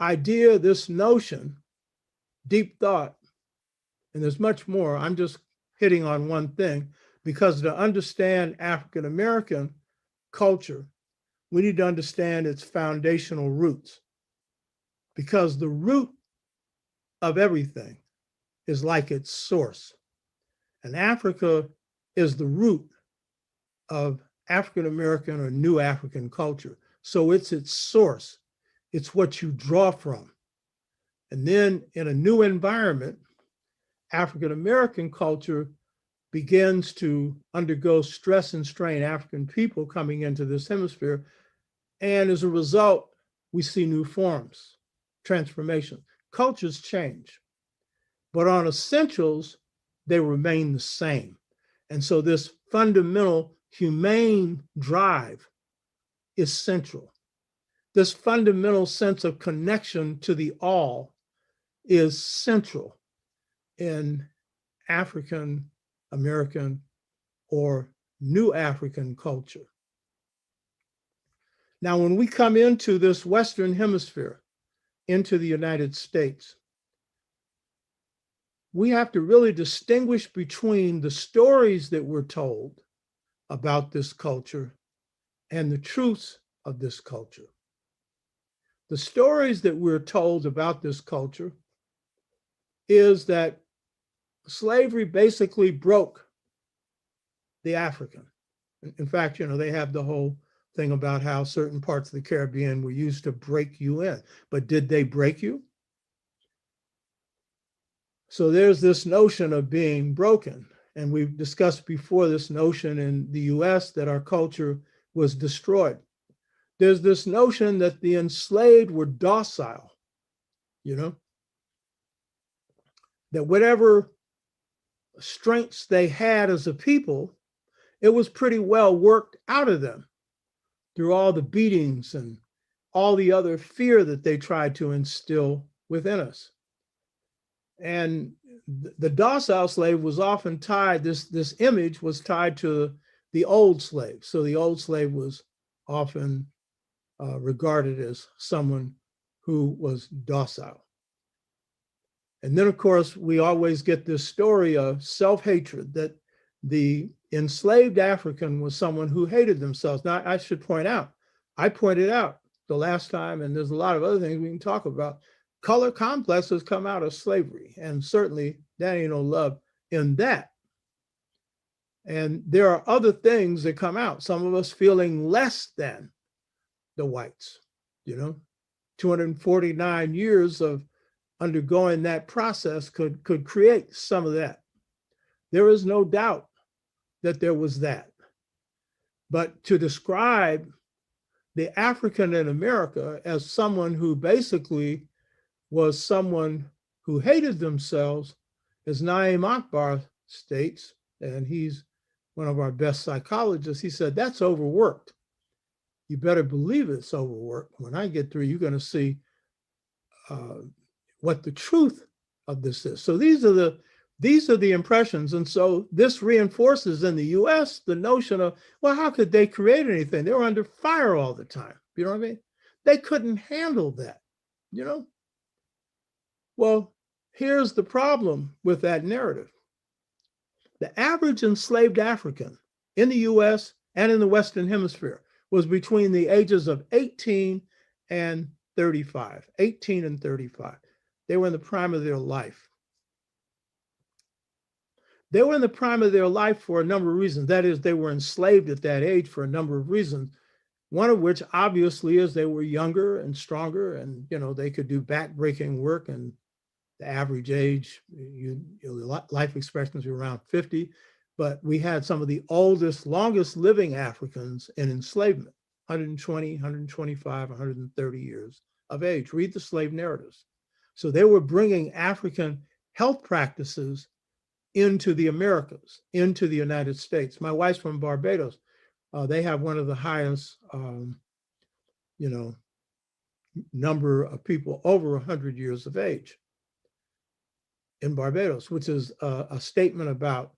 idea, this notion, deep thought, and there's much more. I'm just hitting on one thing, because to understand African American culture, we need to understand its foundational roots, because the root of everything is like its source. And Africa is the root of African American or New African culture. So it's its source. It's what you draw from. And then in a new environment, African American culture begins to undergo stress and strain, African people coming into this hemisphere. And as a result, we see new forms, transformation. Cultures change, but on essentials, they remain the same. And so this fundamental humane drive is central. This fundamental sense of connection to the all is central in African American or New African culture. Now, when we come into this Western Hemisphere, into the United States, we have to really distinguish between the stories that we're told about this culture and the truths of this culture. The stories that we're told about this culture is that slavery basically broke the African. In fact, they have the whole thing about how certain parts of the Caribbean were used to break you in. But did they break you? So there's this notion of being broken. And we've discussed before this notion in the US that our culture was destroyed. There's this notion that the enslaved were docile, that whatever strengths they had as a people, it was pretty well worked out of them through all the beatings and all the other fear that they tried to instill within us. And the docile slave was often tied, this image was tied to the old slave. So the old slave was often regarded as someone who was docile. And then, of course, we always get this story of self-hatred, that the enslaved African was someone who hated themselves. Now, I should point out, I pointed out the last time, and there's a lot of other things we can talk about, color complexes come out of slavery, and certainly that ain't no love in that. And there are other things that come out, some of us feeling less than the whites, 249 years of undergoing that process could create some of that. There is no doubt that there was that. But to describe the African in America as someone who basically was someone who hated themselves, as Naim Akbar states, and he's one of our best psychologists, he said, that's overworked. You better believe it's overworked. When I get through, you're going to see what the truth of this is. So these are These are the impressions. And so this reinforces in the US the notion of, well, how could they create anything? They were under fire all the time. You know what I mean? They couldn't handle that, you know? Well, here's the problem with that narrative. The average enslaved African in the US and in the Western Hemisphere was between the ages of 18 and 35, 18 and 35. They were in the prime of their life. They were in the prime of their life for a number of reasons. That is, they were enslaved at that age for a number of reasons. One of which obviously is they were younger and stronger, and they could do back-breaking work, and the average age, life expectancy around 50. But we had some of the oldest, longest living Africans in enslavement, 120, 125, 130 years of age. Read the slave narratives. So they were bringing African health practices into the Americas, into the United States. My wife's from Barbados. They have one of the highest, number of people over 100 years of age in Barbados, which is a statement about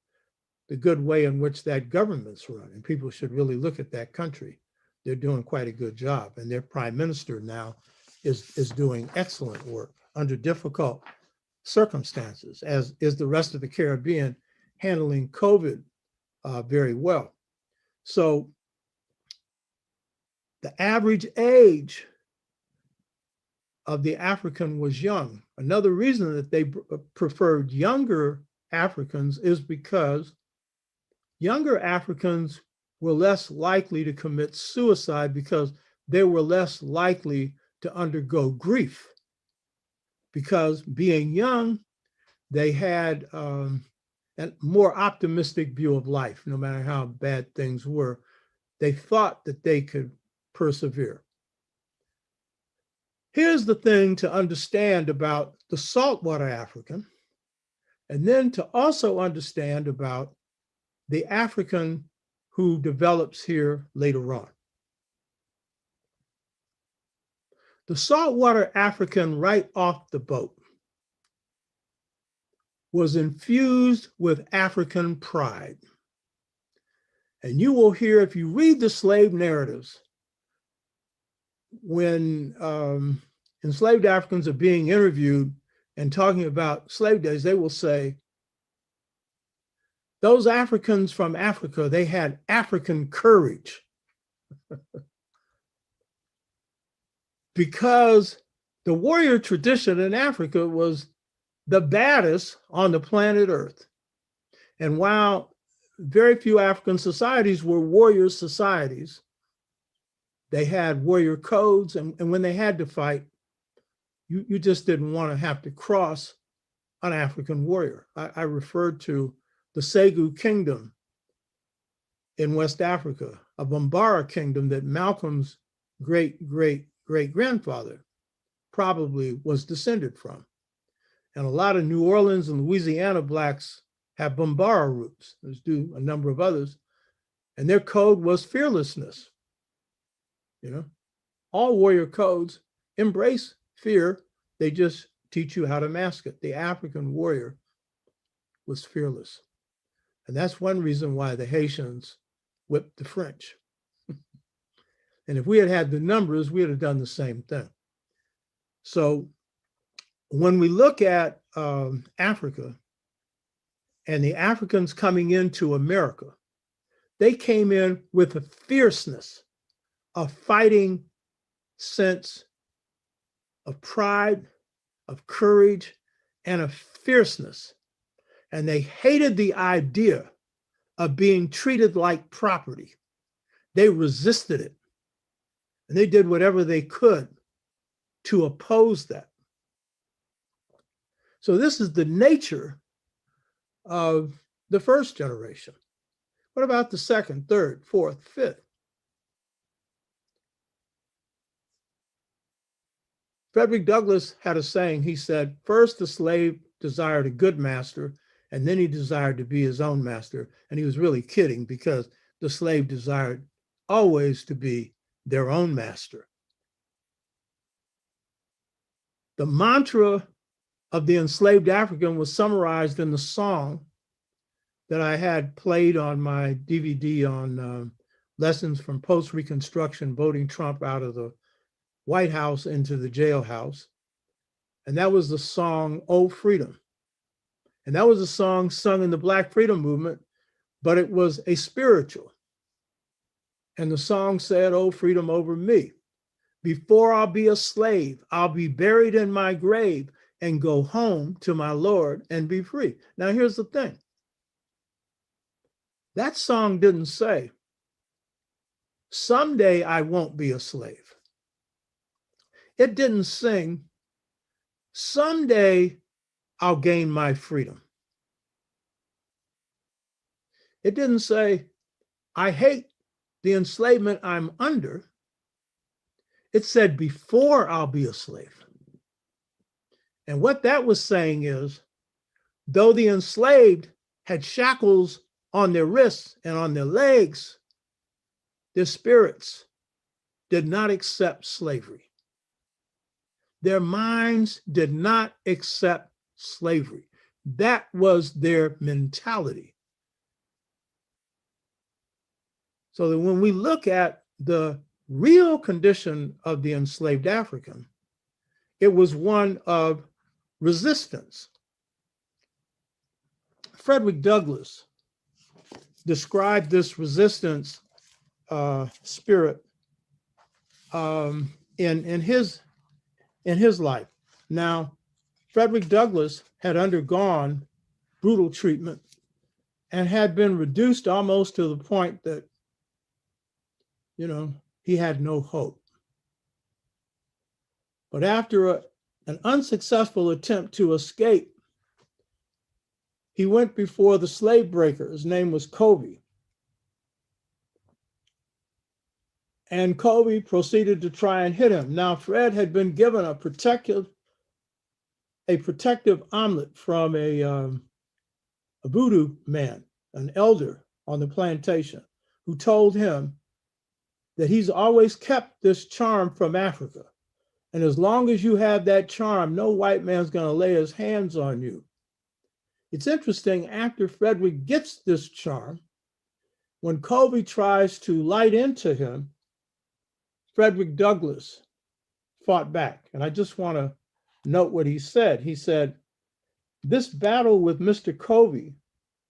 the good way in which that government's run. And people should really look at that country. They're doing quite a good job. And their prime minister now is doing excellent work under difficult circumstances, as is the rest of the Caribbean handling COVID very well. So the average age of the African was young. Another reason that they preferred younger Africans is because younger Africans were less likely to commit suicide because they were less likely to undergo grief. Because being young, they had a more optimistic view of life, no matter how bad things were. They thought that they could persevere. Here's the thing to understand about the saltwater African, and then to also understand about the African who develops here later on. The saltwater African right off the boat was infused with African pride. And you will hear, if you read the slave narratives, when enslaved Africans are being interviewed and talking about slave days, they will say, those Africans from Africa, they had African courage. Because the warrior tradition in Africa was the baddest on the planet Earth. And while very few African societies were warrior societies, they had warrior codes, and when they had to fight, you just didn't want to have to cross an African warrior. I referred to the Segu Kingdom in West Africa, a Bambara kingdom that Malcolm's great-great-great-grandfather probably was descended from. And a lot of New Orleans and Louisiana Blacks have Bambara roots, as do a number of others. And their code was fearlessness. All warrior codes embrace fear. They just teach you how to mask it. The African warrior was fearless. And that's one reason why the Haitians whipped the French. And if we had had the numbers, we'd have done the same thing. So when we look at Africa and the Africans coming into America, they came in with a fierceness, a fighting sense of pride, of courage, and of fierceness. And they hated the idea of being treated like property. They resisted it. And they did whatever they could to oppose that. So this is the nature of the first generation. What about the second, third, fourth, fifth? Frederick Douglass had a saying. He said, first the slave desired a good master, and then he desired to be his own master. And he was really kidding, because the slave desired always to be their own master. The mantra of the enslaved African was summarized in the song that I had played on my DVD on lessons from post-Reconstruction, voting Trump out of the White House into the jailhouse. And that was the song, "Oh Freedom." And that was a song sung in the Black Freedom Movement, but it was a spiritual. And the song said, "Oh, freedom over me. Before I'll be a slave, I'll be buried in my grave and go home to my Lord and be free." Now, here's the thing. That song didn't say, "Someday I won't be a slave." It didn't sing, "Someday I'll gain my freedom." It didn't say, "I hate the enslavement I'm under." It said, "Before I'll be a slave." And what that was saying is, though the enslaved had shackles on their wrists and on their legs, their spirits did not accept slavery. Their minds did not accept slavery. That was their mentality. So that when we look at the real condition of the enslaved African, it was one of resistance. Frederick Douglass described this resistance spirit in his life. Now, Frederick Douglass had undergone brutal treatment and had been reduced almost to the point that, he had no hope. But after an unsuccessful attempt to escape, he went before the slave breaker. His name was Covey. And Covey proceeded to try and hit him. Now, Fred had been given a protective omelet from a voodoo man, an elder on the plantation, who told him that he's always kept this charm from Africa. And as long as you have that charm, no white man's going to lay his hands on you. It's interesting, after Frederick gets this charm, when Covey tries to light into him, Frederick Douglass fought back. And I just want to note what he said. He said, "This battle with Mr. Covey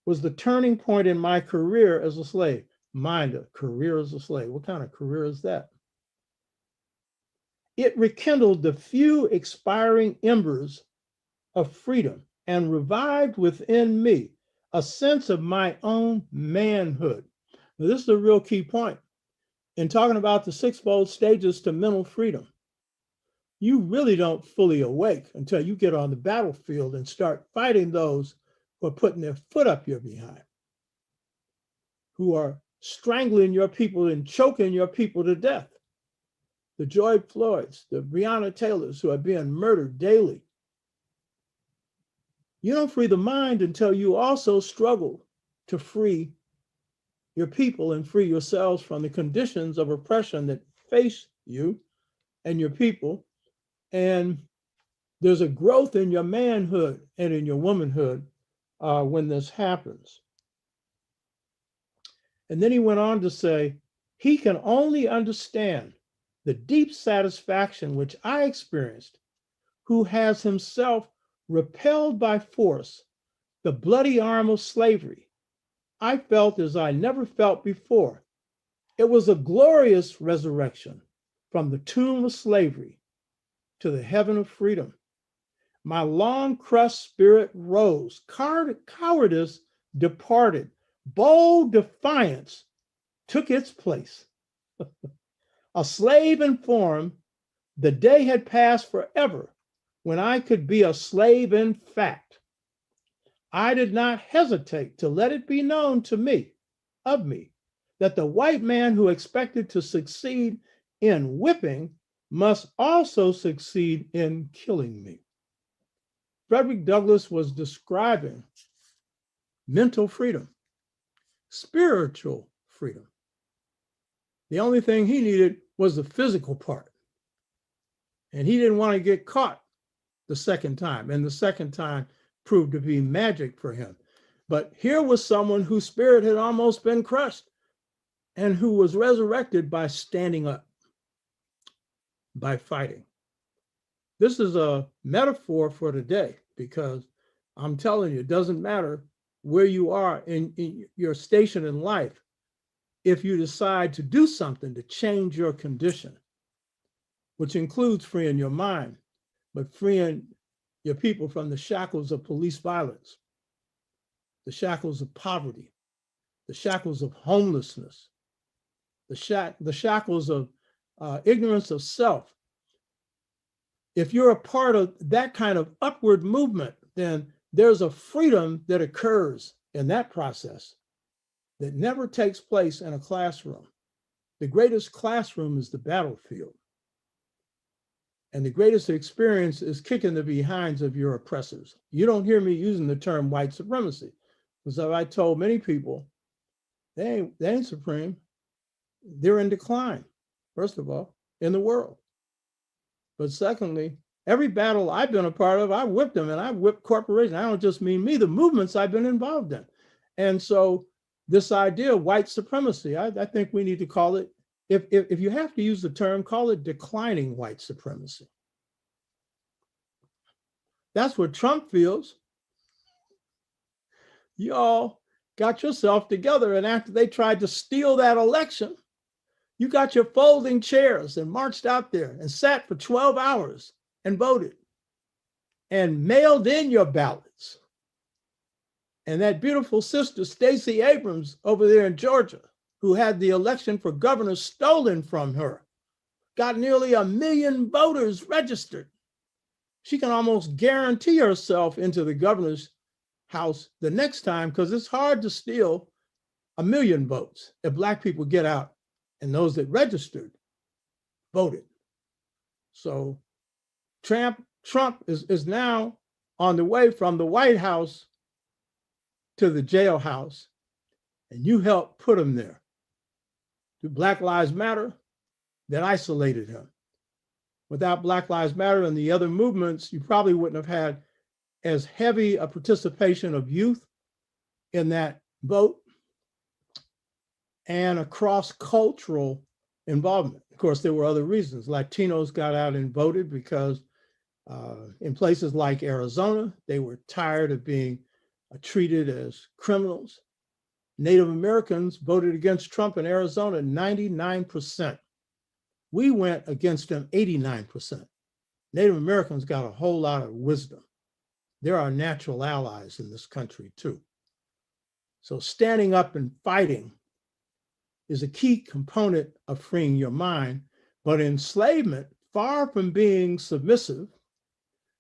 was the turning point in my career as a slave." Mind, a career as a slave. What kind of career is that? "It rekindled the few expiring embers of freedom and revived within me a sense of my own manhood." Now, this is a real key point. In talking about the sixfold stages to mental freedom, you really don't fully awake until you get on the battlefield and start fighting those who are putting their foot up your behind, who are strangling your people and choking your people to death. The George Floyds, the Breonna Taylors, who are being murdered daily. You don't free the mind until you also struggle to free your people and free yourselves from the conditions of oppression that face you and your people. And there's a growth in your manhood and in your womanhood when this happens. And then he went on to say, "He can only understand the deep satisfaction which I experienced, who has himself repelled by force the bloody arm of slavery. I felt as I never felt before. It was a glorious resurrection from the tomb of slavery to the heaven of freedom. My long crushed spirit rose, cowardice departed, bold defiance took its place. A slave informed, the day had passed forever when I could be a slave in fact. I did not hesitate to let it be known to me, of me, that the white man who expected to succeed in whipping must also succeed in killing me." Frederick Douglass was describing mental freedom, spiritual freedom. The only thing he needed was the physical part. And he didn't want to get caught the second time, and the second time proved to be magic for him. But here was someone whose spirit had almost been crushed and who was resurrected by standing up, by fighting. This is a metaphor for today, because I'm telling you, it doesn't matter where you are in your station in life. If you decide to do something to change your condition, which includes freeing your mind, but freeing your people from the shackles of police violence, the shackles of poverty, the shackles of homelessness, the shackles of ignorance of self. If you're a part of that kind of upward movement, then there's a freedom that occurs in that process that never takes place in a classroom. The greatest classroom is the battlefield. And the greatest experience is kicking the behinds of your oppressors. You don't hear me using the term white supremacy, because I told many people, they ain't supreme. They're in decline, first of all, in the world. But secondly, every battle I've been a part of, I whipped them, and I whipped corporations. I don't just mean me, the movements I've been involved in. And so this idea of white supremacy, I think we need to call it, if you have to use the term, call it declining white supremacy. That's what Trump feels. Y'all got yourself together, and after they tried to steal that election, you got your folding chairs and marched out there and sat for 12 hours and voted and mailed in your ballots. And that beautiful sister, Stacey Abrams, over there in Georgia, who had the election for governor stolen from her, got nearly 1 million voters registered. She can almost guarantee herself into the governor's house the next time, because it's hard to steal 1 million votes if Black people get out and those that registered voted. So Trump is now on the way from the White House to the jailhouse, and you helped put him there. To Black Lives Matter, that isolated him. Without Black Lives Matter and the other movements, you probably wouldn't have had as heavy a participation of youth in that vote and a cross-cultural involvement. Of course, there were other reasons. Latinos got out and voted because in places like Arizona, they were tired of being treated as criminals. Native Americans voted against Trump in Arizona 99%. We went against them 89%. Native Americans got a whole lot of wisdom. They're our natural allies in this country too. So standing up and fighting is a key component of freeing your mind. But enslavement, far from being submissive,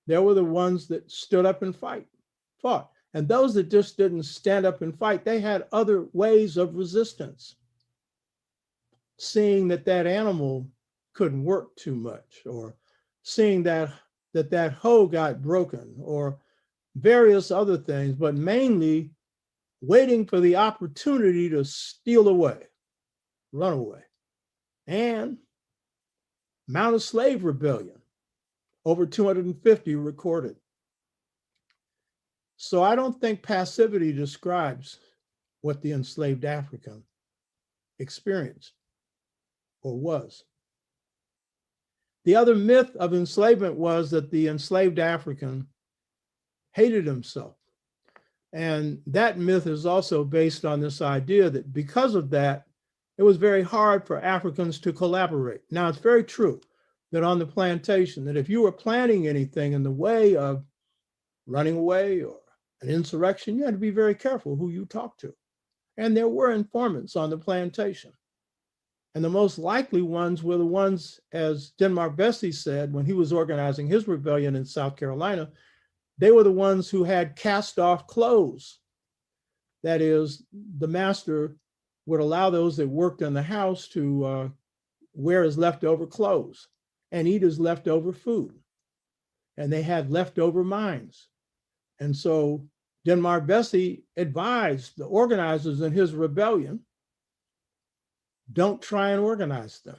there were the ones that stood up and fought. And those that just didn't stand up and fight, they had other ways of resistance. Seeing that animal couldn't work too much, or seeing that hoe got broken, or various other things, but mainly waiting for the opportunity to steal away, run away. And Mount a Slave Rebellion, over 250 recorded. So I don't think passivity describes what the enslaved African experienced or was. The other myth of enslavement was that the enslaved African hated himself. And that myth is also based on this idea that because of that, it was very hard for Africans to collaborate. Now, it's very true that on the plantation, that if you were planning anything in the way of running away or an insurrection, you had to be very careful who you talked to. And there were informants on the plantation. And the most likely ones were the ones, as Denmark Vesey said, when he was organizing his rebellion in South Carolina, they were the ones who had cast off clothes. That is, the master would allow those that worked in the house to wear his leftover clothes and eat his leftover food. And they had leftover minds. And so Denmark Vesey advised the organizers in his rebellion, don't try and organize them.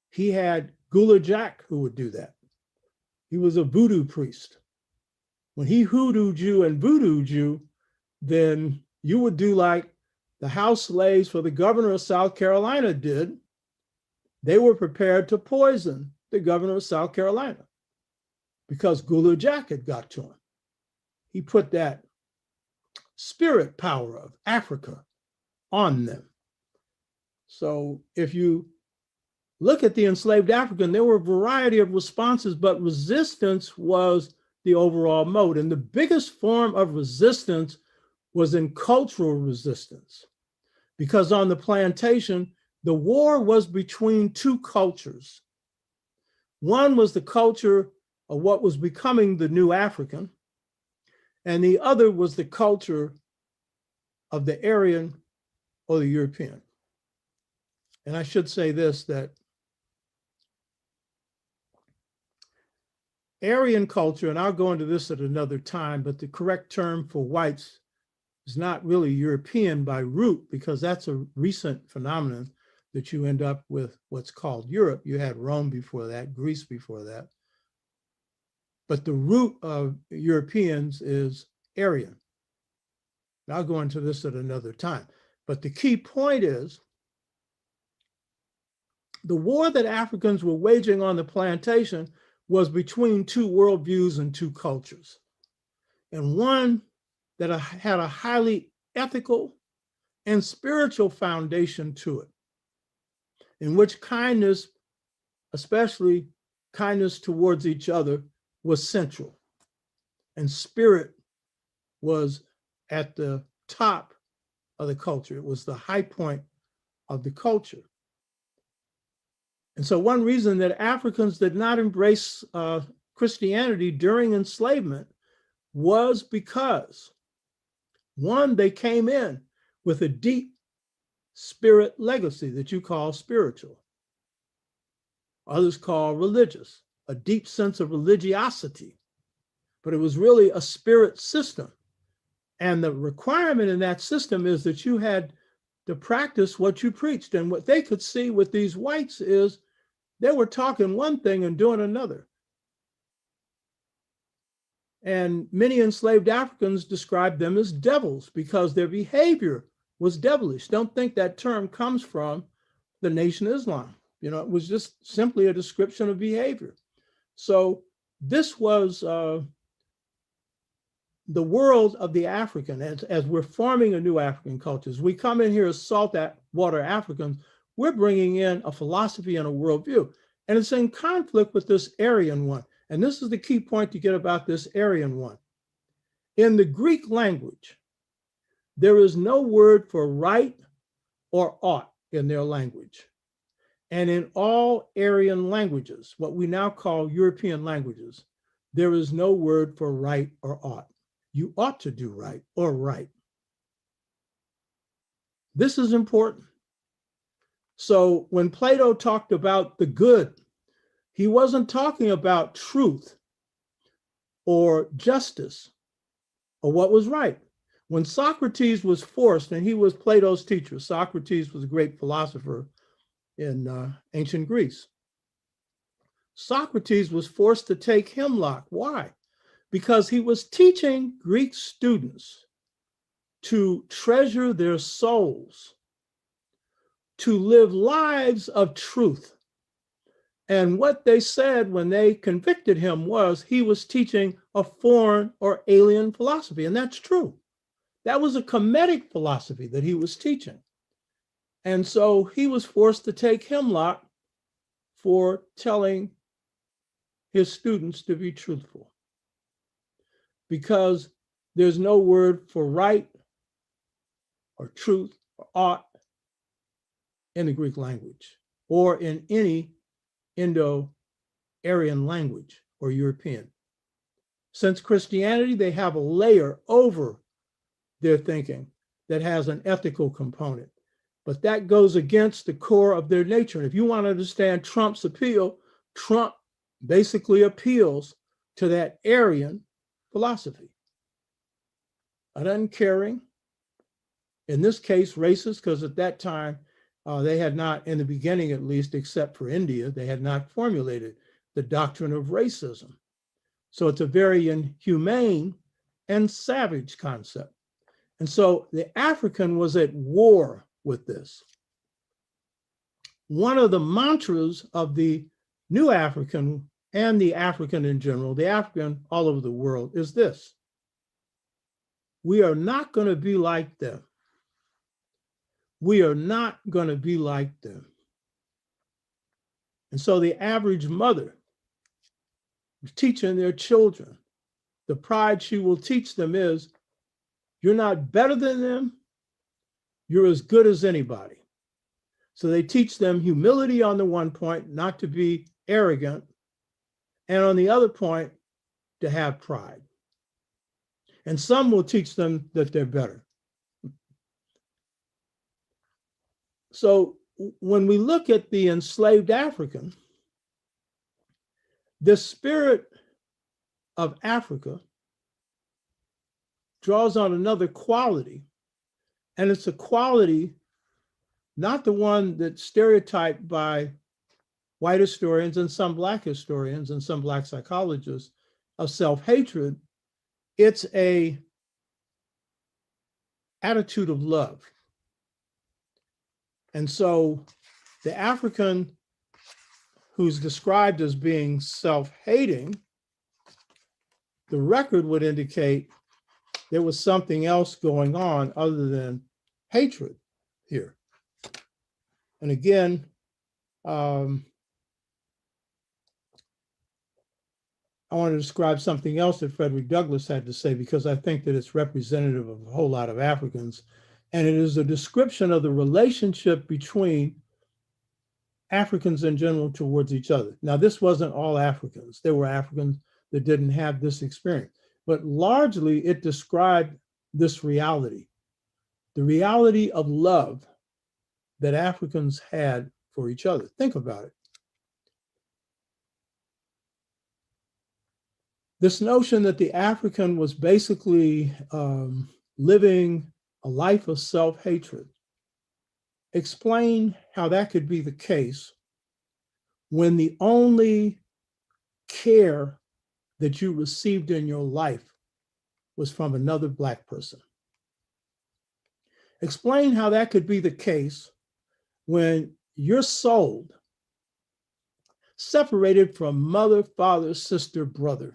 He had Gula Jack who would do that. He was a voodoo priest. When he hoodooed you and voodooed you, then you would do like the house slaves for the governor of South Carolina did. They were prepared to poison the governor of South Carolina because Gula Jack had got to him. He put that spirit power of Africa on them. So if you look at the enslaved African, there were a variety of responses, but resistance was the overall mode. And the biggest form of resistance was in cultural resistance, because on the plantation, the war was between two cultures. One was the culture of what was becoming the new African, and the other was the culture of the Aryan or the European. And I should say this, that Aryan culture, and I'll go into this at another time, but the correct term for whites is not really European by root, because that's a recent phenomenon that you end up with what's called Europe. You had Rome before that, Greece before that. But the root of Europeans is Aryan. And I'll go into this at another time. But the key point is the war that Africans were waging on the plantation was between two worldviews and two cultures. And one that had a highly ethical and spiritual foundation to it, in which kindness, especially kindness towards each other, was central. And spirit was at the top of the culture. It was the high point of the culture. And so one reason that Africans did not embrace Christianity during enslavement was because, one, they came in with a deep spirit legacy that you call spiritual. Others call religious, a deep sense of religiosity, but it was really a spirit system. And the requirement in that system is that you had to practice what you preached. And what they could see with these whites is they were talking one thing and doing another. And many enslaved Africans described them as devils because their behavior was devilish. Don't think that term comes from the Nation of Islam. You know, it was just simply a description of behavior. So this was the world of the African. As we're forming a new African culture, as we come in here as saltwater Africans, we're bringing in a philosophy and a worldview. And it's in conflict with this Aryan one. And this is the key point to get about this Aryan one. In the Greek language, there is no word for right or ought in their language. And in all Aryan languages, what we now call European languages, there is no word for right or ought. You ought to do right or right. This is important. So when Plato talked about the good, he wasn't talking about truth or justice or what was right. When Socrates was forced, and he was Plato's teacher, Socrates was a great philosopher in ancient Greece. Socrates was forced to take hemlock. Why? Because he was teaching Greek students to treasure their souls, to live lives of truth. And what they said when they convicted him was he was teaching a foreign or alien philosophy. And that's true. That was a Kemetic philosophy that he was teaching. And so he was forced to take hemlock for telling his students to be truthful, because there's no word for right or truth or ought in the Greek language or in any Indo-Aryan language or European. Since Christianity, they have a layer over their thinking that has an ethical component, but that goes against the core of their nature. And if you want to understand Trump's appeal, Trump basically appeals to that Aryan philosophy. An uncaring, in this case, racist, because at that time, they had not, in the beginning at least, except for India, they had not formulated the doctrine of racism. So it's a very inhumane and savage concept. And so the African was at war with this. One of the mantras of the New African and the African in general, the African all over the world, is this: we are not going to be like them. We are not going to be like them. And so the average mother is teaching their children, the pride she will teach them is, you're not better than them, you're as good as anybody. So they teach them humility on the one point, not to be arrogant, and on the other point, to have pride. And some will teach them that they're better. So when we look at the enslaved African, the spirit of Africa draws on another quality, and it's a quality, not the one that's stereotyped by white historians and some Black historians and some Black psychologists of self-hatred. It's a attitude of love. And so the African who's described as being self-hating, the record would indicate there was something else going on other than hatred here. And again, I want to describe something else that Frederick Douglass had to say, because I think that it's representative of a whole lot of Africans. And it is a description of the relationship between Africans in general towards each other. Now, this wasn't all Africans. There were Africans that didn't have this experience, but largely it described this reality, the reality of love that Africans had for each other. Think about it. This notion that the African was basically living a life of self-hatred. Explain how that could be the case when the only care that you received in your life was from another Black person. Explain how that could be the case when you're sold, separated from mother, father, sister, brother,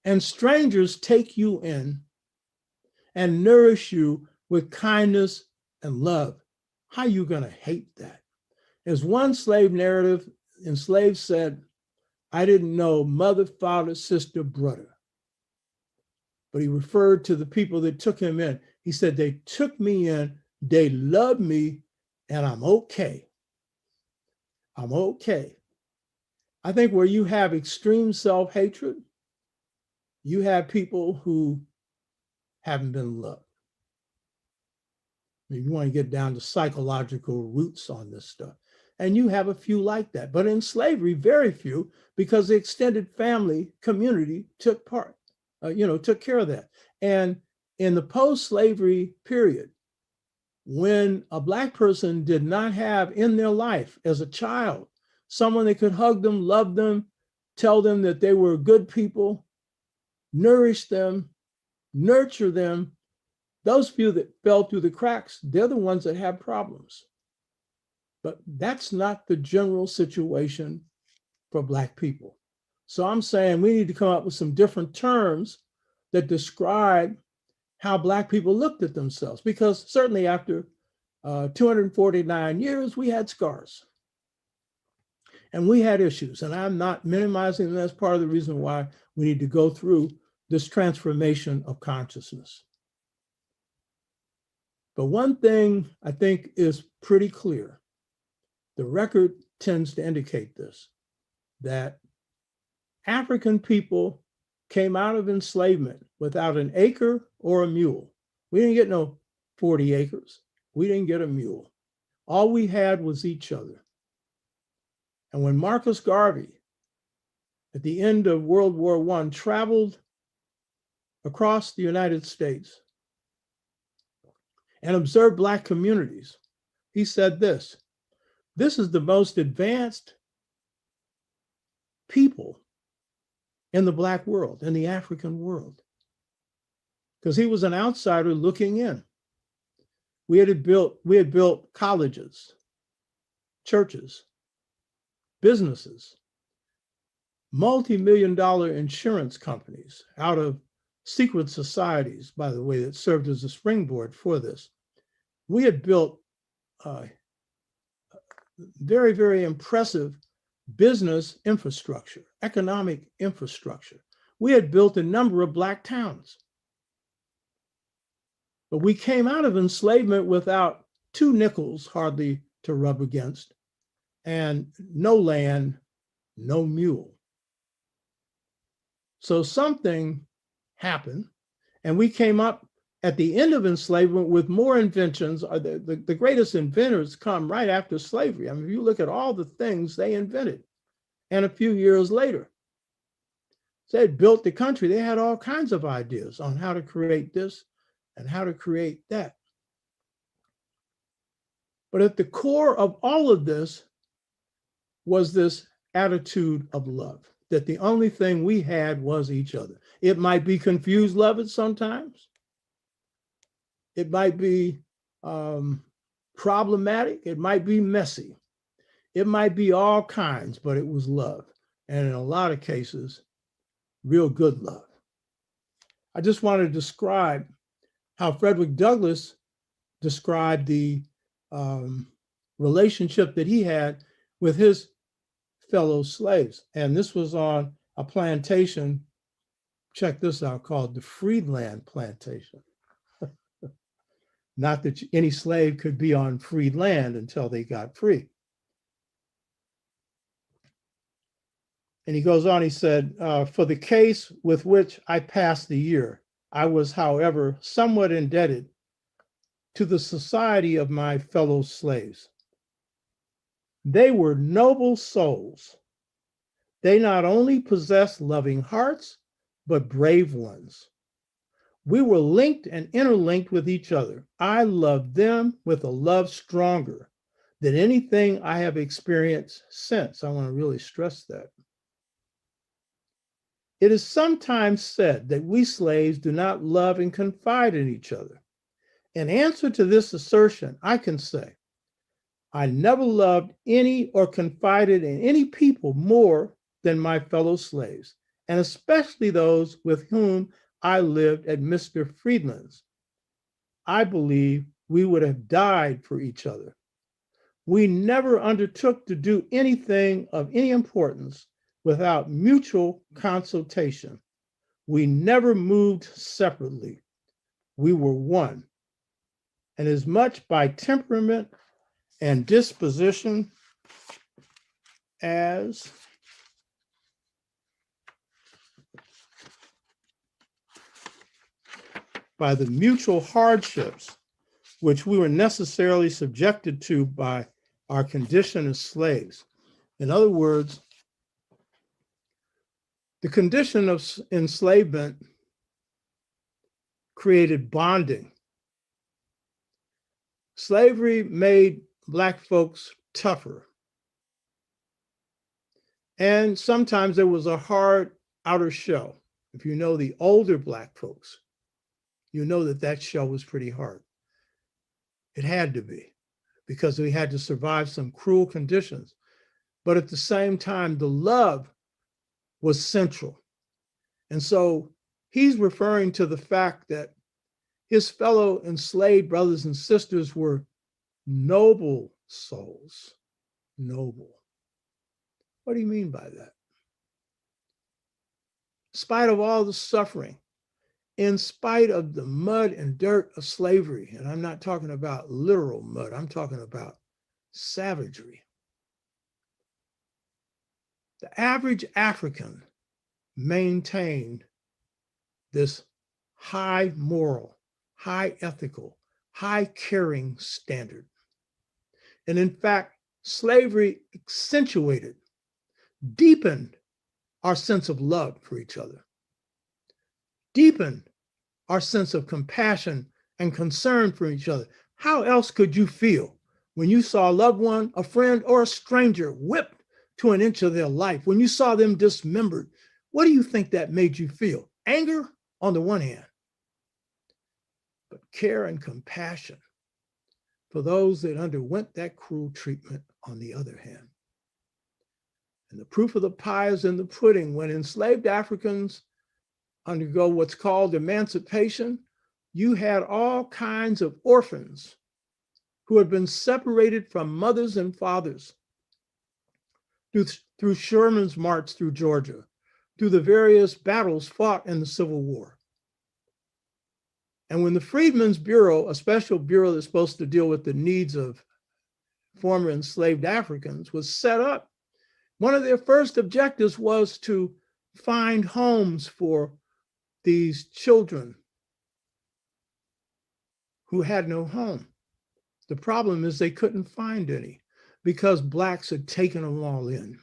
and strangers take you in and nourish you with kindness and love. How are you going to hate that? As one slave narrative, enslaved said, I didn't know mother, father, sister, brother. But he referred to the people that took him in. He said, they took me in, they loved me, and I'm okay. I'm okay. I think where you have extreme self-hatred, you have people who haven't been loved. I mean, you want to get down to psychological roots on this stuff. And you have a few like that. But in slavery, very few, because the extended family community took part, took care of that. And in the post-slavery period, when a Black person did not have in their life as a child someone that could hug them, love them, tell them that they were good people, nourish them, nurture them, those few that fell through the cracks, they're the ones that have problems. But that's not the general situation for Black people. So I'm saying we need to come up with some different terms that describe how Black people looked at themselves, because certainly after 249 years, we had scars and we had issues. And I'm not minimizing them. That's part of the reason why we need to go through this transformation of consciousness. But one thing I think is pretty clear, the record tends to indicate this, that African people came out of enslavement without an acre or a mule. We didn't get no 40 acres. We didn't get a mule. All we had was each other. And when Marcus Garvey, at the end of World War I, traveled across the United States and observed Black communities, he said this is the most advanced people in the Black world, in the African world, because he was an outsider looking in. We had built colleges, churches, businesses, multi-million-dollar insurance companies out of secret societies, by the way, that served as a springboard for this. We had built very, very impressive business infrastructure, economic infrastructure. We had built a number of Black towns. But we came out of enslavement without 2 nickels hardly to rub against, and no land, no mule. So something happened, and we came up at the end of enslavement with more inventions. The greatest inventors come right after slavery. I mean, if you look at all the things they invented, and a few years later, they had built the country. They had all kinds of ideas on how to create this and how to create that. But at the core of all of this was this attitude of love, that the only thing we had was each other. It might be confused love at sometimes. It might be problematic. It might be messy. It might be all kinds, but it was love. And in a lot of cases, real good love. I just want to describe how Frederick Douglass described the relationship that he had with his fellow slaves. And this was on a plantation, check this out, called the Freedland Plantation. Not that any slave could be on freed land until they got free. And he goes on, he said, for the case with which I passed the year, I was, however, somewhat indebted to the society of my fellow slaves. They were noble souls. They not only possessed loving hearts, but brave ones. We were linked and interlinked with each other. I loved them with a love stronger than anything I have experienced since. I want to really stress that. It is sometimes said that we slaves do not love and confide in each other. In answer to this assertion, I can say, I never loved any or confided in any people more than my fellow slaves, and especially those with whom I lived at Mr. Freedland's. I believe we would have died for each other. We never undertook to do anything of any importance without mutual consultation. We never moved separately. We were one. And as much by temperament and disposition as by the mutual hardships which we were necessarily subjected to by our condition as slaves. In other words, the condition of enslavement created bonding. Slavery made Black folks tougher. And sometimes there was a hard outer shell. If you know the older Black folks, you know that that shell was pretty hard. It had to be, because we had to survive some cruel conditions. But at the same time, the love was central. And so he's referring to the fact that his fellow enslaved brothers and sisters were noble souls. Noble. What do you mean by that? In spite of all the suffering, in spite of the mud and dirt of slavery, and I'm not talking about literal mud, I'm talking about savagery. The average African maintained this high moral, high ethical, high caring standard. And in fact, slavery accentuated, deepened our sense of love for each other, deepened our sense of compassion and concern for each other. How else could you feel when you saw a loved one, a friend, or a stranger whipped to an inch of their life, when you saw them dismembered, What do you think that made you feel? Anger on the one hand, but care and compassion for those that underwent that cruel treatment on the other hand. And the proof of the pie is in the pudding. When enslaved Africans undergo what's called emancipation, you had all kinds of orphans who had been separated from mothers and fathers through Sherman's march through Georgia, through the various battles fought in the Civil War. And when the Freedmen's Bureau, a special bureau that's supposed to deal with the needs of former enslaved Africans, was set up, one of their first objectives was to find homes for these children who had no home. The problem is they couldn't find any because Blacks had taken them all in.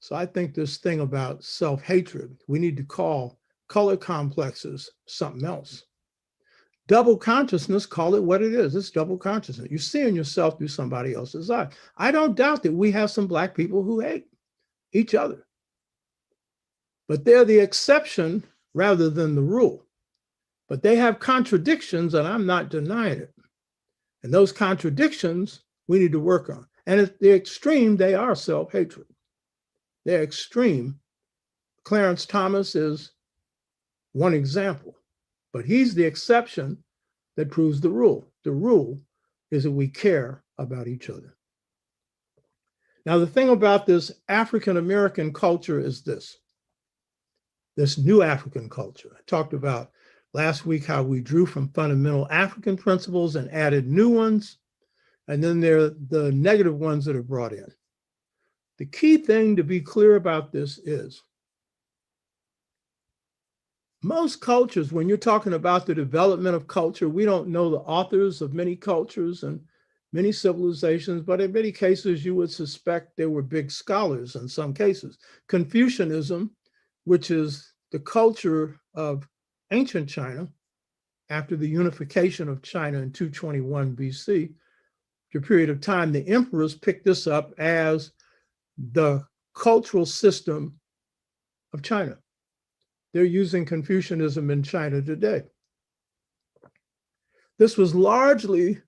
So I think this thing about self-hatred, we need to call color complexes something else. Double consciousness, call it what it is. It's double consciousness. You're seeing yourself through somebody else's eye. I don't doubt that we have some Black people who hate each other, but they're the exception rather than the rule. But they have contradictions, and I'm not denying it. And those contradictions we need to work on. And at the extreme, they are self-hatred. They're extreme. Clarence Thomas is one example, but he's the exception that proves the rule. The rule is that we care about each other. Now, the thing about this African-American culture is this new African culture. I talked about last week how we drew from fundamental African principles and added new ones, and then there are the negative ones that are brought in. The key thing to be clear about this is most cultures, when you're talking about the development of culture, we don't know the authors of many cultures and many civilizations, but in many cases, you would suspect they were big scholars in some cases. Confucianism, which is the culture of ancient China after the unification of China in 221 BC, for a period of time, the emperors picked this up as the cultural system of China. They're using Confucianism in China today. This was largely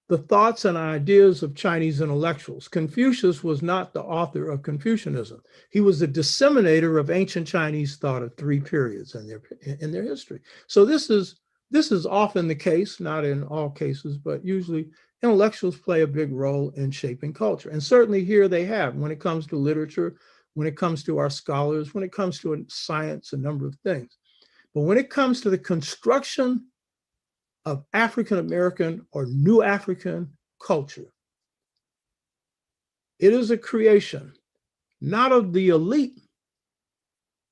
the thoughts and ideas of Chinese intellectuals. Confucius was not the author of Confucianism. He was a disseminator of ancient Chinese thought of three periods in their history. So this is often the case, not in all cases, but usually intellectuals play a big role in shaping culture. And certainly here they have, when it comes to literature, when it comes to our scholars, when it comes to science, a number of things. But when it comes to the construction of African-American or New African culture, it is a creation, not of the elite,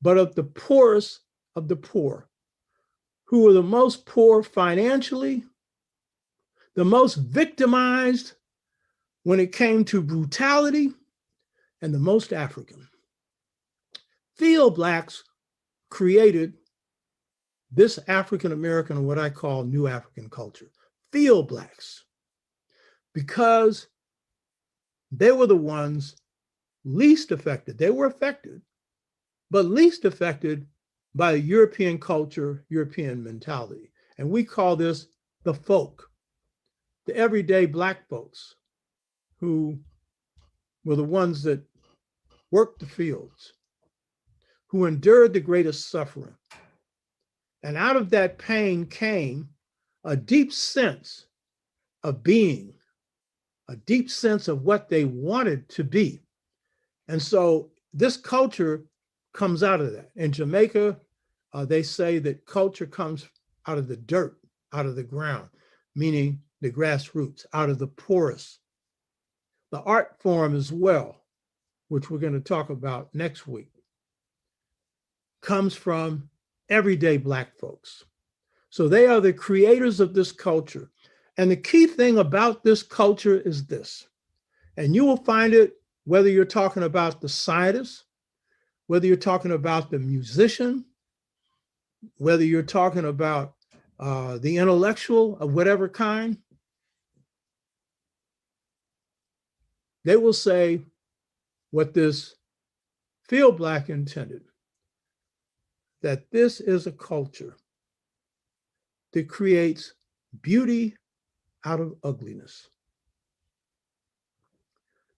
but of the poorest of the poor, who are the most poor financially, the most victimized when it came to brutality, and the most African. Field Blacks created this African-American, or what I call New African culture. Field Blacks, because they were the ones least affected. They were affected, but least affected by European culture, European mentality. And we call this the folk, the everyday Black folks who were the ones that worked the fields, who endured the greatest suffering. And out of that pain came a deep sense of being, a deep sense of what they wanted to be. And so this culture comes out of that. In Jamaica, they say that culture comes out of the dirt, out of the ground, meaning the grassroots, out of the poorest. The art form as well, which we're going to talk about next week, comes from everyday Black folks. So they are the creators of this culture. And the key thing about this culture is this, and you will find it whether you're talking about the scientist, whether you're talking about the musician, whether you're talking about the intellectual of whatever kind, they will say what this Phil Black intended that this is a culture that creates beauty out of ugliness.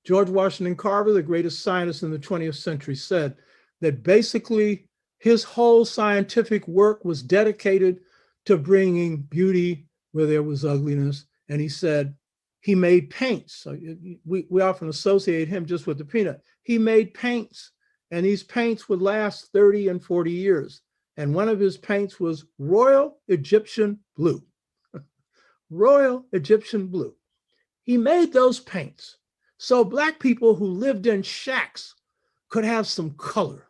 George Washington Carver, the greatest scientist in the 20th century, said that basically his whole scientific work was dedicated to bringing beauty where there was ugliness. And he said he made paints. So we often associate him just with the peanut. He made paints, and these paints would last 30 and 40 years. And one of his paints was Royal Egyptian Blue. Royal Egyptian Blue. He made those paints so Black people who lived in shacks could have some color.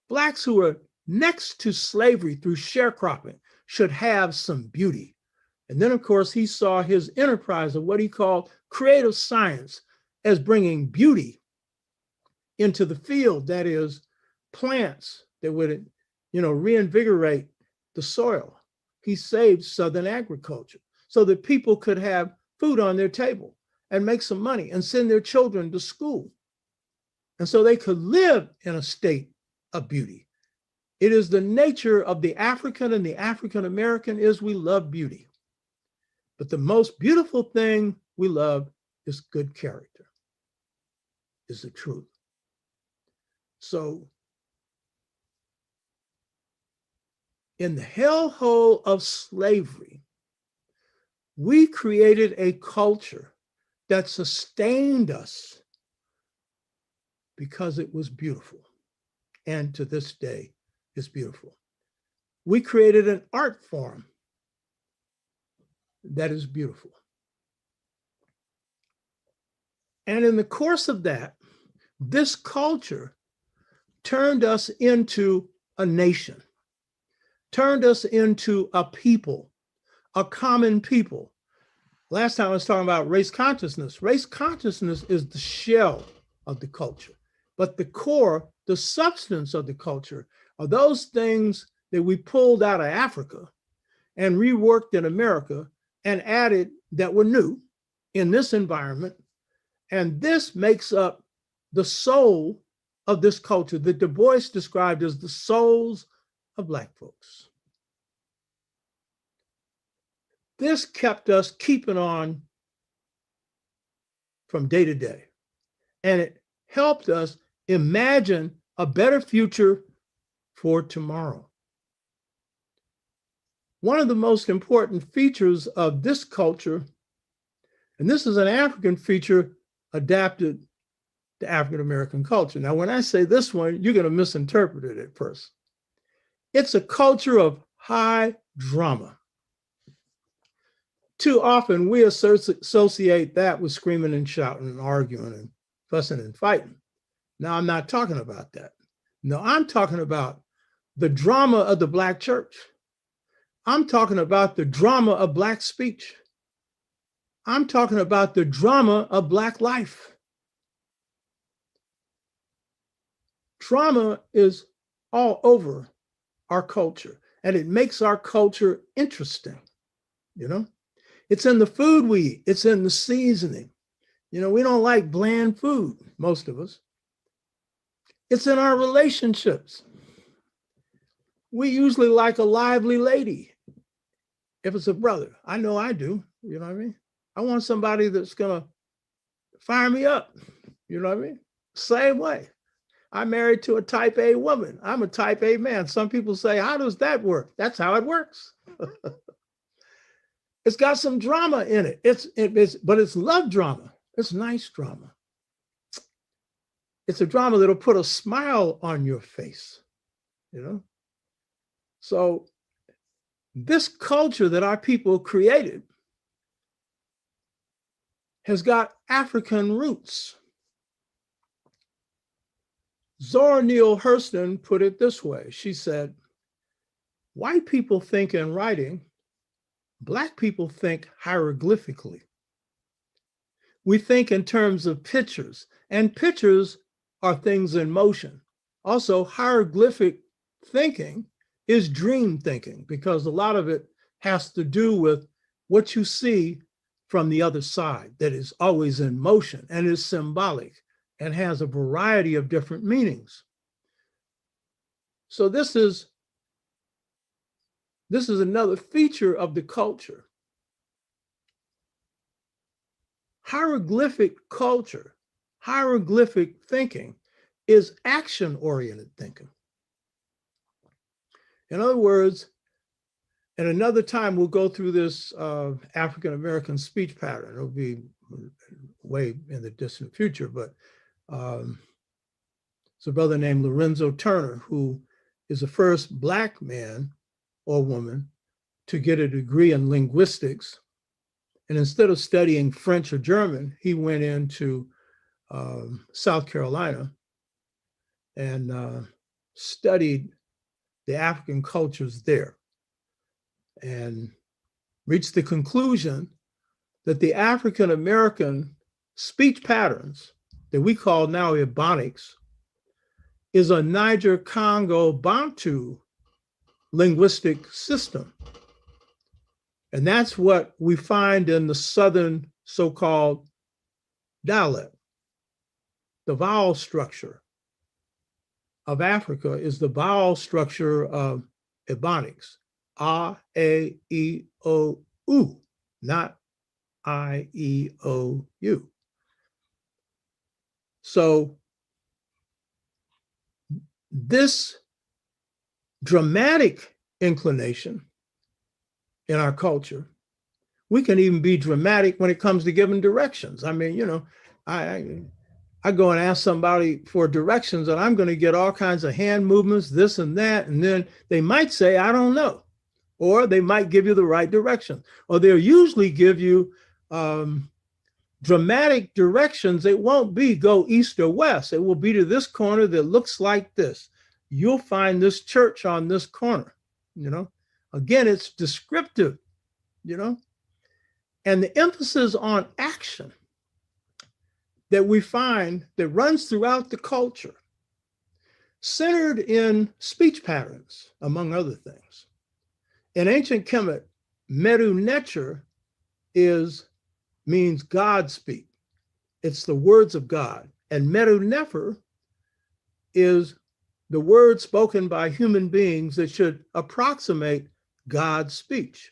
Blacks who were next to slavery through sharecropping should have some beauty. And then, of course, he saw his enterprise of what he called creative science as bringing beauty into the field, that is, plants that would, reinvigorate the soil. He saved Southern agriculture so that people could have food on their table and make some money and send their children to school. And so they could live in a state of beauty. It is the nature of the African and the African American is we love beauty. But the most beautiful thing we love is good character, is the truth. So in the hellhole of slavery, we created a culture that sustained us because it was beautiful. And to this day, it's beautiful. We created an art form that is beautiful. And in the course of that, this culture turned us into a nation, turned us into a people, a common people. Last time I was talking about race consciousness. Race consciousness is the shell of the culture, but the core, the substance of the culture are those things that we pulled out of Africa and reworked in America and added that were new in this environment. And this makes up the soul of this culture that Du Bois described as the souls of Black folks. This kept us keeping on from day to day. And it helped us imagine a better future for tomorrow. One of the most important features of this culture, and this is an African feature adapted to African American culture. Now, when I say this one, you're going to misinterpret it at first. It's a culture of high drama. Too often we associate that with screaming and shouting and arguing and fussing and fighting. Now, I'm not talking about that. No, I'm talking about the drama of the Black church. I'm talking about the drama of Black speech. I'm talking about the drama of Black life. Drama is all over our culture, and it makes our culture interesting, It's in the food we eat. It's in the seasoning. We don't like bland food, most of us. It's in our relationships. We usually like a lively lady. If it's a brother, I know I do, you know what I mean? I want somebody that's gonna fire me up, you know what I mean? Same way. I'm married to a type A woman. I'm a type A man. Some people say, how does that work? That's how it works. It's got some drama in it. But it's love drama. It's nice drama. It's a drama that'll put a smile on your face, So this culture that our people created has got African roots. Zora Neale Hurston put it this way. She said, white people think in writing, Black people think hieroglyphically. We think in terms of pictures, and pictures are things in motion. Also, hieroglyphic thinking is dream thinking, because a lot of it has to do with what you see from the other side that is always in motion and is symbolic. and has a variety of different meanings. So this is another feature of the culture. Hieroglyphic culture, hieroglyphic thinking is action-oriented thinking. In other words, at another time, we'll go through this African-American speech pattern. It'll be way in the distant future, but it's a brother named Lorenzo Turner, who is the first Black man or woman to get a degree in linguistics. And instead of studying French or German, he went into South Carolina and studied the African cultures there and reached the conclusion that the African-American speech patterns that we call now Ebonics is a Niger-Congo Bantu linguistic system. And that's what we find in the Southern so-called dialect. The vowel structure of Africa is the vowel structure of Ebonics. A, E, O, U, not I, E, O, U. So this dramatic inclination in our culture, we can even be dramatic when it comes to giving directions. I mean, you know, I go and ask somebody for directions and I'm going to get all kinds of hand movements, this and that. And then they might say, I don't know. Or they might give you the right direction. Or they'll usually give you dramatic directions. It won't be go east or west. It will be to this corner that looks like this. You'll find this church on this corner, you know. Again, it's descriptive, you know. And the emphasis on action that we find that runs throughout the culture, centered in speech patterns, among other things. In ancient Kemet, Medu Neter means God speak. It's the words of God. And Medu Nefer is the words spoken by human beings that should approximate God's speech.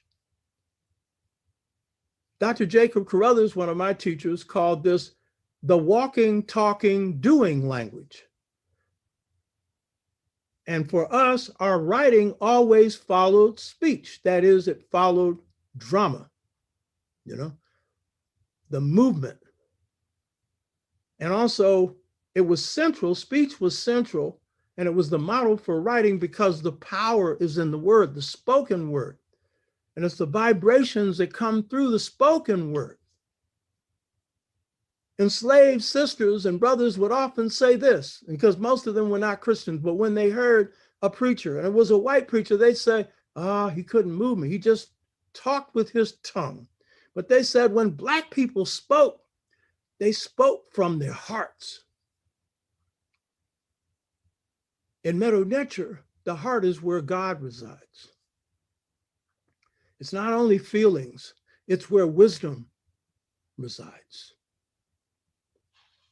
Dr. Jacob Carruthers, one of my teachers, called this the walking, talking, doing language. And for us, our writing always followed speech. That is, it followed drama, you know, the movement. And also, it was central, speech was central, and it was the model for writing because the power is in the word, the spoken word. And it's the vibrations that come through the spoken word. Enslaved sisters and brothers would often say this, because most of them were not Christians, but when they heard a preacher, and it was a white preacher, they'd say, he couldn't move me. He just talked with his tongue. But they said when Black people spoke, they spoke from their hearts. In Medu Neter, the heart is where God resides. It's not only feelings, it's where wisdom resides.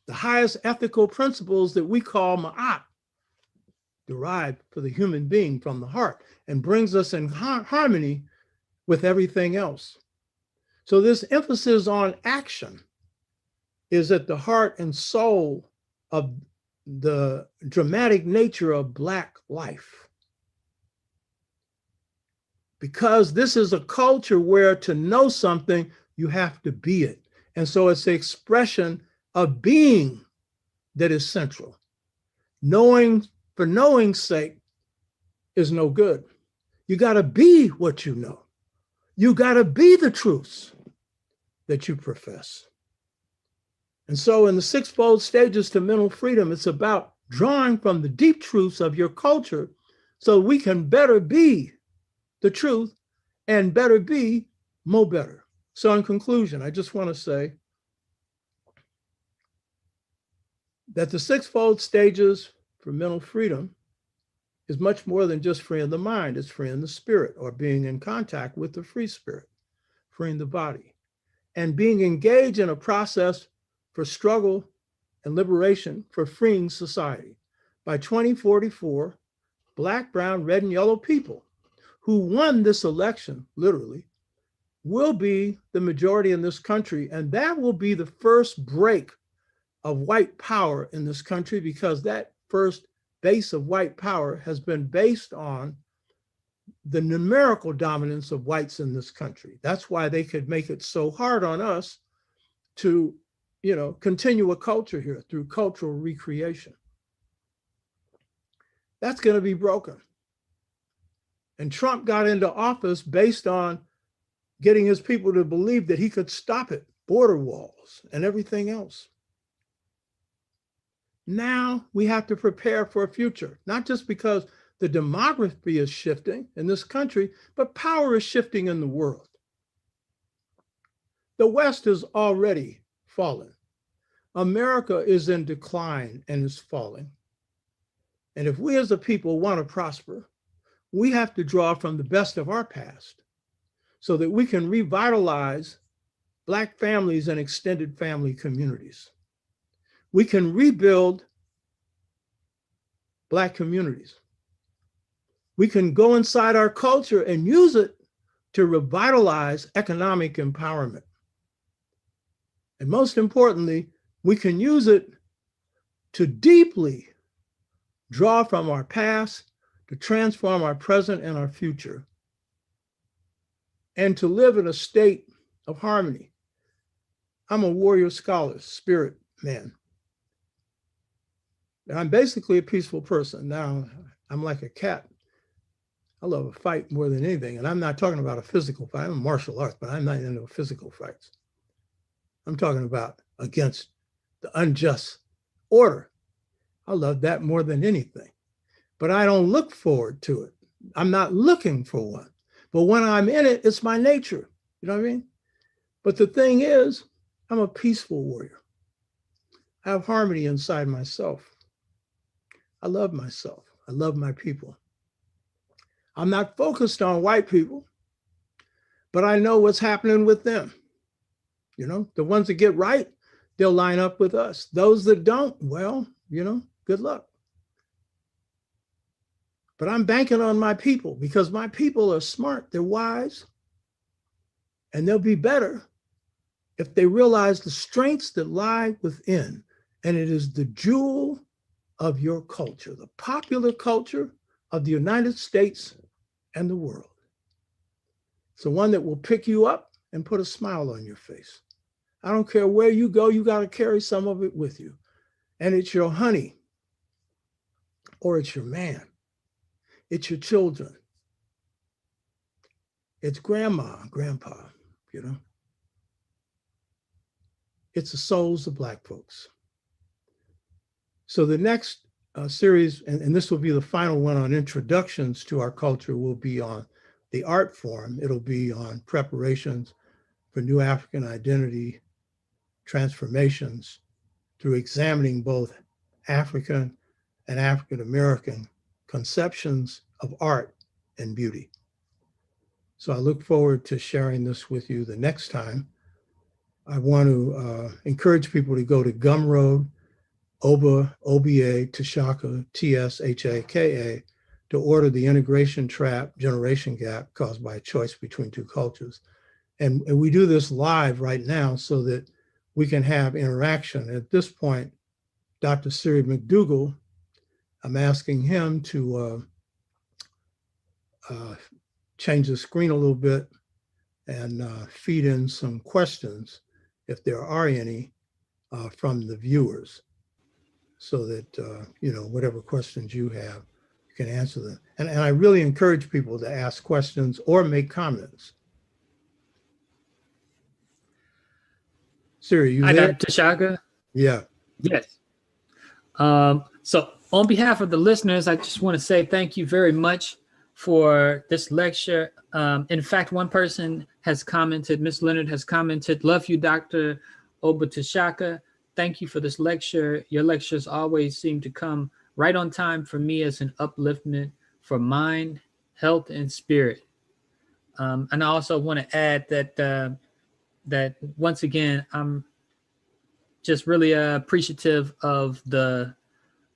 The highest ethical principles that we call ma'at, derived for the human being from the heart, and brings us in harmony with everything else. So this emphasis on action is at the heart and soul of the dramatic nature of Black life. Because this is a culture where to know something, you have to be it. And so it's the expression of being that is central. Knowing for knowing's sake is no good. You got to be what you know. You got to be the truths that you profess. And so in the sixfold stages to mental freedom, it's about drawing from the deep truths of your culture so we can better be the truth and better be Mo Better. So in conclusion, I just want to say that the sixfold stages for mental freedom is much more than just freeing the mind. It's freeing the spirit, or being in contact with the free spirit, freeing the body, and being engaged in a process for struggle and liberation for freeing society. By 2044, Black, brown, red, and yellow people who won this election, literally, will be the majority in this country. And that will be the first break of white power in this country, because that first base of white power has been based on the numerical dominance of whites in this country. That's why they could make it so hard on us to, continue a culture here through cultural recreation. That's going to be broken. And Trump got into office based on getting his people to believe that he could stop it, border walls and everything else. Now we have to prepare for a future, not just because the demography is shifting in this country, but power is shifting in the world. The West is already fallen. America is in decline and is falling. And if we as a people want to prosper, we have to draw from the best of our past so that we can revitalize Black families and extended family communities. We can rebuild Black communities. We can go inside our culture and use it to revitalize economic empowerment. And most importantly, we can use it to deeply draw from our past, to transform our present and our future, and to live in a state of harmony. I'm a warrior scholar, spirit man. And I'm basically a peaceful person. Now, I'm like a cat. I love a fight more than anything. And I'm not talking about a physical fight. I'm a martial arts, but I'm not into physical fights. I'm talking about against the unjust order. I love that more than anything. But I don't look forward to it. I'm not looking for one. But when I'm in it, it's my nature. You know what I mean? But the thing is, I'm a peaceful warrior. I have harmony inside myself. I love myself. I love my people. I'm not focused on white people, but I know what's happening with them. The ones that get right, they'll line up with us. Those that don't, well, good luck. But I'm banking on my people because my people are smart, they're wise, and they'll be better if they realize the strengths that lie within. And it is the jewel of your culture, the popular culture of the United States and the world. It's the one that will pick you up and put a smile on your face. I don't care where you go, you got to carry some of it with you. And it's your honey, or it's your man, it's your children, it's grandma, grandpa, It's the souls of Black folks. So the next series, and this will be the final one on introductions to our culture, will be on the art form. It'll be on preparations for new African identity transformations through examining both African and African-American conceptions of art and beauty. So I look forward to sharing this with you the next time. I want to encourage people to go to Gumroad, Oba, OBA, Tshaka, TSHAKA, to order the Integration Trap Generation Gap Caused by a Choice Between Two Cultures. And we do this live right now so that we can have interaction. At this point, Dr. Siri McDougall, I'm asking him to change the screen a little bit and feed in some questions, if there are any, from the viewers, so that, whatever questions you have, you can answer them. And I really encourage people to ask questions or make comments. Siri, you Hi, there? Dr. Tshaka. Yeah. Yes. So on behalf of the listeners, I just want to say thank you very much for this lecture. In fact, one person has commented, Ms. Leonard has commented, love you, Dr. Oba Tshaka. Thank you for this lecture. Your lectures always seem to come right on time for me as an upliftment for mind, health, and spirit. And I also want to add that that once again, I'm just really appreciative of the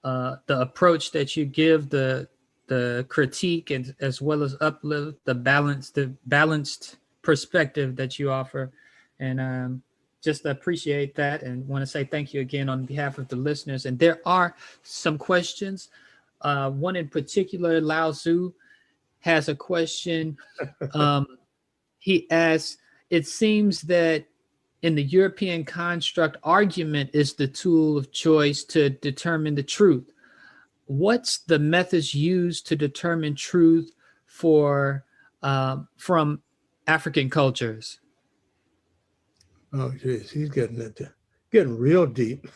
approach that you give, the critique, and as well as uplift, the balanced perspective that you offer, and just appreciate that, and want to say thank you again on behalf of the listeners. And there are some questions. One in particular, Lao Tzu has a question. He asks, "It seems that in the European construct, argument is the tool of choice to determine the truth. What's the methods used to determine truth from African cultures?" Oh, geez, he's getting real deep.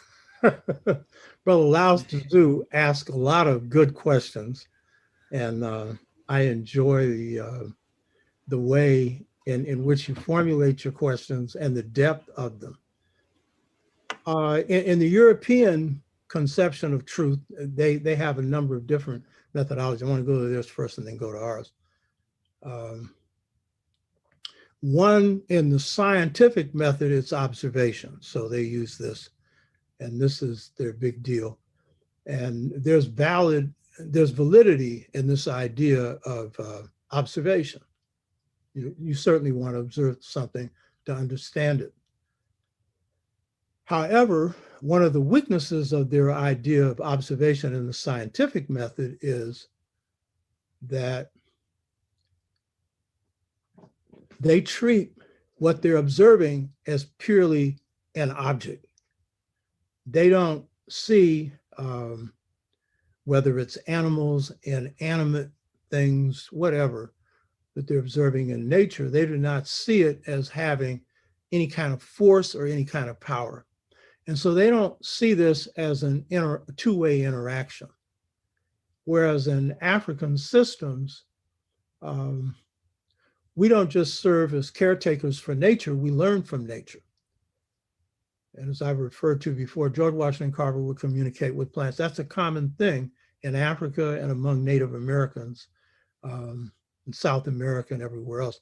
Brother Lao Tzu asks a lot of good questions, and I enjoy the way in which you formulate your questions and the depth of them. In the European conception of truth, they have a number of different methodologies. I want to go to this first and then go to ours. One, in the scientific method, it's observation. So they use this, and this is their big deal. And there's validity in this idea of observation. You certainly want to observe something to understand it. However, one of the weaknesses of their idea of observation in the scientific method is that they treat what they're observing as purely an object. They don't see whether it's animals, inanimate things, whatever, that they're observing in nature. They do not see it as having any kind of force or any kind of power. And so they don't see this as a two-way interaction. Whereas in African systems, we don't just serve as caretakers for nature, we learn from nature. And as I've referred to before, George Washington Carver would communicate with plants. That's a common thing in Africa and among Native Americans, in South America and everywhere else,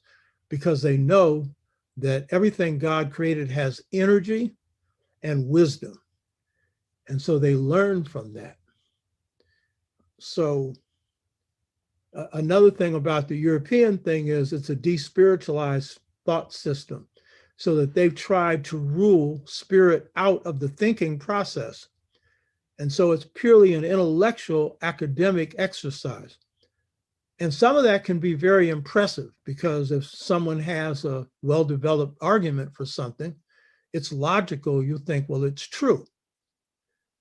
because they know that everything God created has energy and wisdom. And so they learn from that. So another thing about the European thing is it's a despiritualized thought system, so that they've tried to rule spirit out of the thinking process. And so it's purely an intellectual academic exercise. And some of that can be very impressive, because if someone has a well-developed argument for something, it's logical, you think, well, it's true.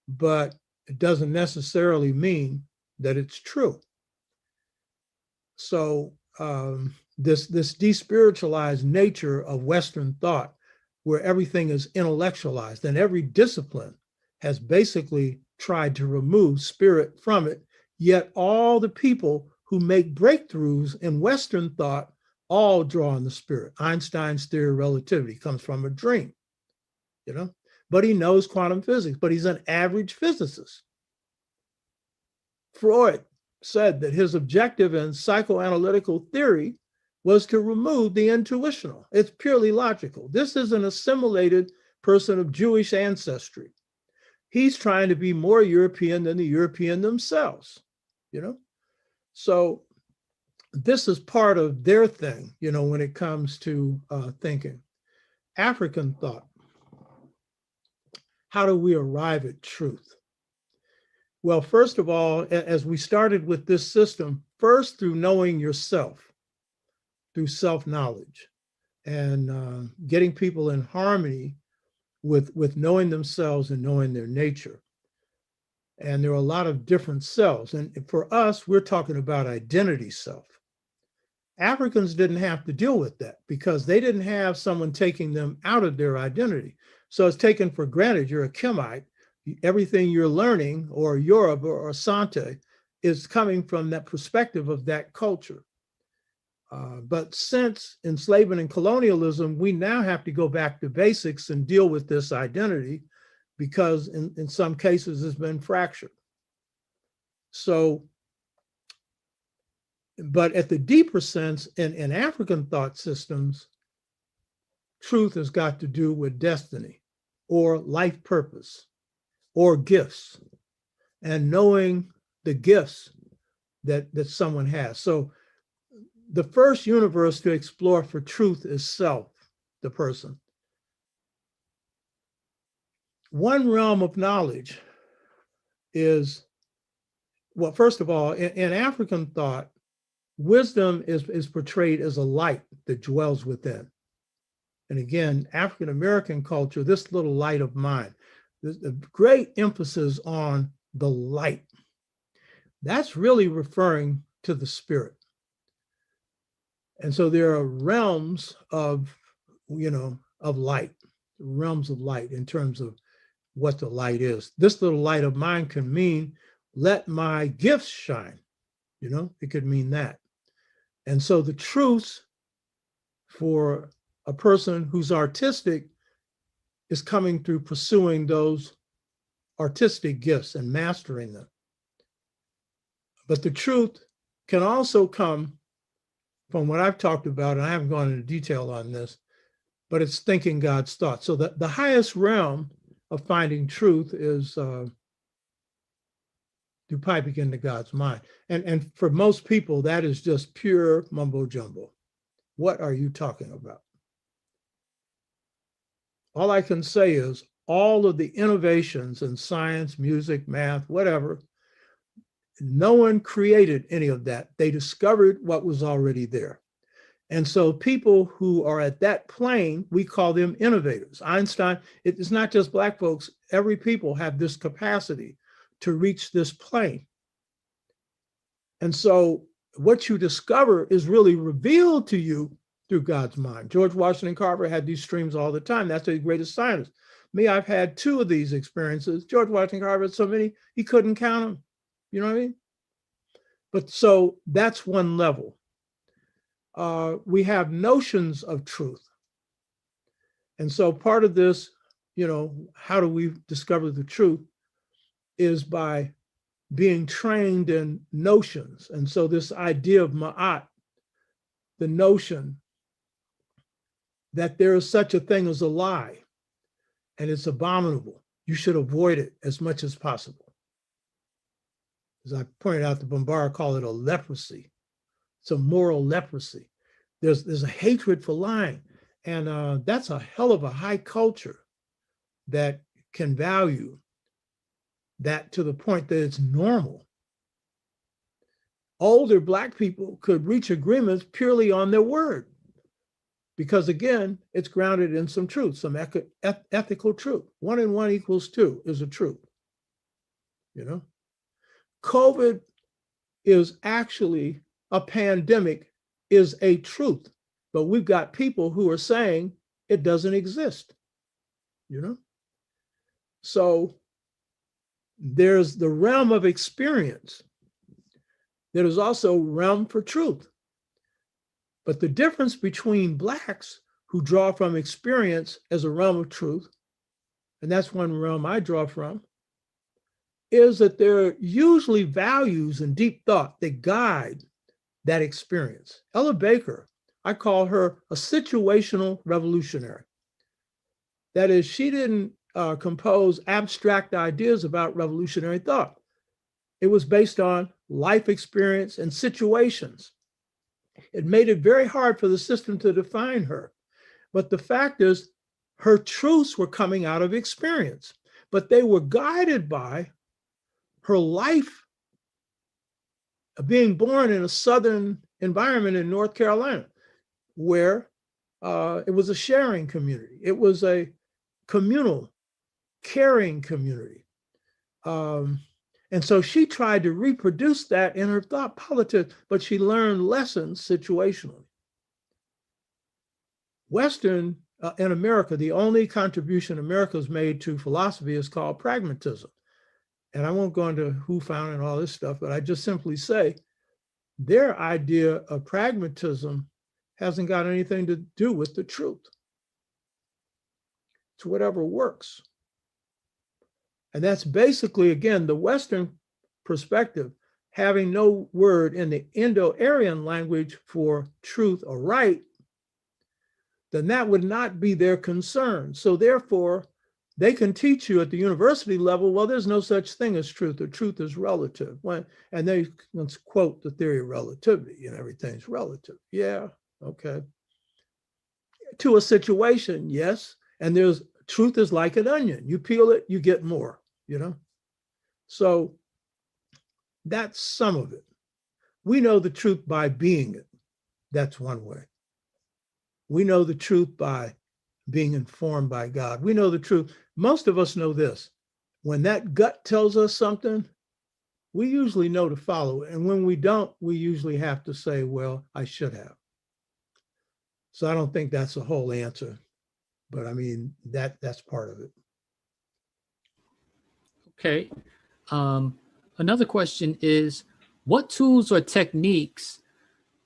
But it doesn't necessarily mean that it's true. So this despiritualized nature of Western thought, where everything is intellectualized, and every discipline has basically tried to remove spirit from it, yet all the people who make breakthroughs in Western thought all draw on the spirit. Einstein's theory of relativity comes from a dream, but he knows quantum physics, but he's an average physicist. Freud said that his objective in psychoanalytical theory was to remove the intuitional. It's purely logical. This is an assimilated person of Jewish ancestry. He's trying to be more European than the European themselves, So this is part of their thing, when it comes to thinking. African thought. How do we arrive at truth? Well, first of all, as we started with this system, first through knowing yourself, through self-knowledge, and getting people in harmony with knowing themselves and knowing their nature. And there are a lot of different selves. And for us, we're talking about identity self. Africans didn't have to deal with that because they didn't have someone taking them out of their identity. So it's taken for granted you're a Kemite. Everything you're learning, or Yoruba or Asante, is coming from that perspective of that culture. But since enslavement and colonialism, we now have to go back to basics and deal with this identity, because in some cases it's been fractured. So, but at the deeper sense, in African thought systems, truth has got to do with destiny. or life purpose or gifts, and knowing the gifts that someone has. So the first universe to explore for truth is self, the person. One realm of knowledge is, well, first of all, in African thought, wisdom is portrayed as a light that dwells within. And again, African American culture, this little light of mine, there's a great emphasis on the light. That's really referring to the spirit. And so there are realms of, of light, realms of light in terms of what the light is. This little light of mine can mean, let my gifts shine. It could mean that. And so the truth for a person who's artistic is coming through pursuing those artistic gifts and mastering them. But the truth can also come from what I've talked about, and I haven't gone into detail on this, but it's thinking God's thoughts. So the highest realm of finding truth is through piping into God's mind. And for most people, that is just pure mumbo jumbo. What are you talking about? All I can say is all of the innovations in science, music, math, whatever, no one created any of that. They discovered what was already there. And so people who are at that plane, we call them innovators. Einstein, it's not just Black folks, every people have this capacity to reach this plane. And so what you discover is really revealed to you through God's mind. George Washington Carver had these streams all the time. That's the greatest scientist. Me, I've had 2 of these experiences. George Washington Carver had so many, he couldn't count them. You know what I mean? But so that's one level. We have notions of truth. And so part of this, how do we discover the truth is by being trained in notions. And so this idea of ma'at, the notion that there is such a thing as a lie and it's abominable. You should avoid it as much as possible. As I pointed out, the Bambara call it a leprosy. It's a moral leprosy. There's a hatred for lying. And that's a hell of a high culture that can value that to the point that it's normal. Older Black people could reach agreements purely on their word. Because again, it's grounded in some truth, some ethical truth. 1 and 1 equals 2 is a truth. COVID is actually a pandemic, is a truth, but we've got people who are saying it doesn't exist. So there's the realm of experience. There is also realm for truth. But the difference between Blacks who draw from experience as a realm of truth, and that's one realm I draw from, is that there are usually values and deep thought that guide that experience. Ella Baker, I call her a situational revolutionary. That is, she didn't compose abstract ideas about revolutionary thought. It was based on life experience and situations. It made it very hard for the system to define her. But the fact is, her truths were coming out of experience, but they were guided by her life of being born in a Southern environment in North Carolina, where it was a sharing community. It was a communal, caring community. And so she tried to reproduce that in her thought politics, but she learned lessons situationally. Western, in America, the only contribution America's made to philosophy is called pragmatism. And I won't go into who founded and all this stuff, but I just simply say their idea of pragmatism hasn't got anything to do with the truth. It's whatever works. And that's basically, again, the Western perspective, having no word in the Indo-Aryan language for truth or right, then that would not be their concern. So therefore, they can teach you at the university level, well, there's no such thing as truth, or truth is relative. And they let's quote the theory of relativity, and everything's relative. Yeah, okay. To a situation, yes. And there's truth is like an onion. You peel it, you get more, So that's some of it. We know the truth by being it. That's one way. We know the truth by being informed by God. We know the truth. Most of us know this. When that gut tells us something, we usually know to follow it. And when we don't, we usually have to say, well, I should have. So I don't think that's the whole answer. But I mean, that's part of it. Okay. Another question is, what tools or techniques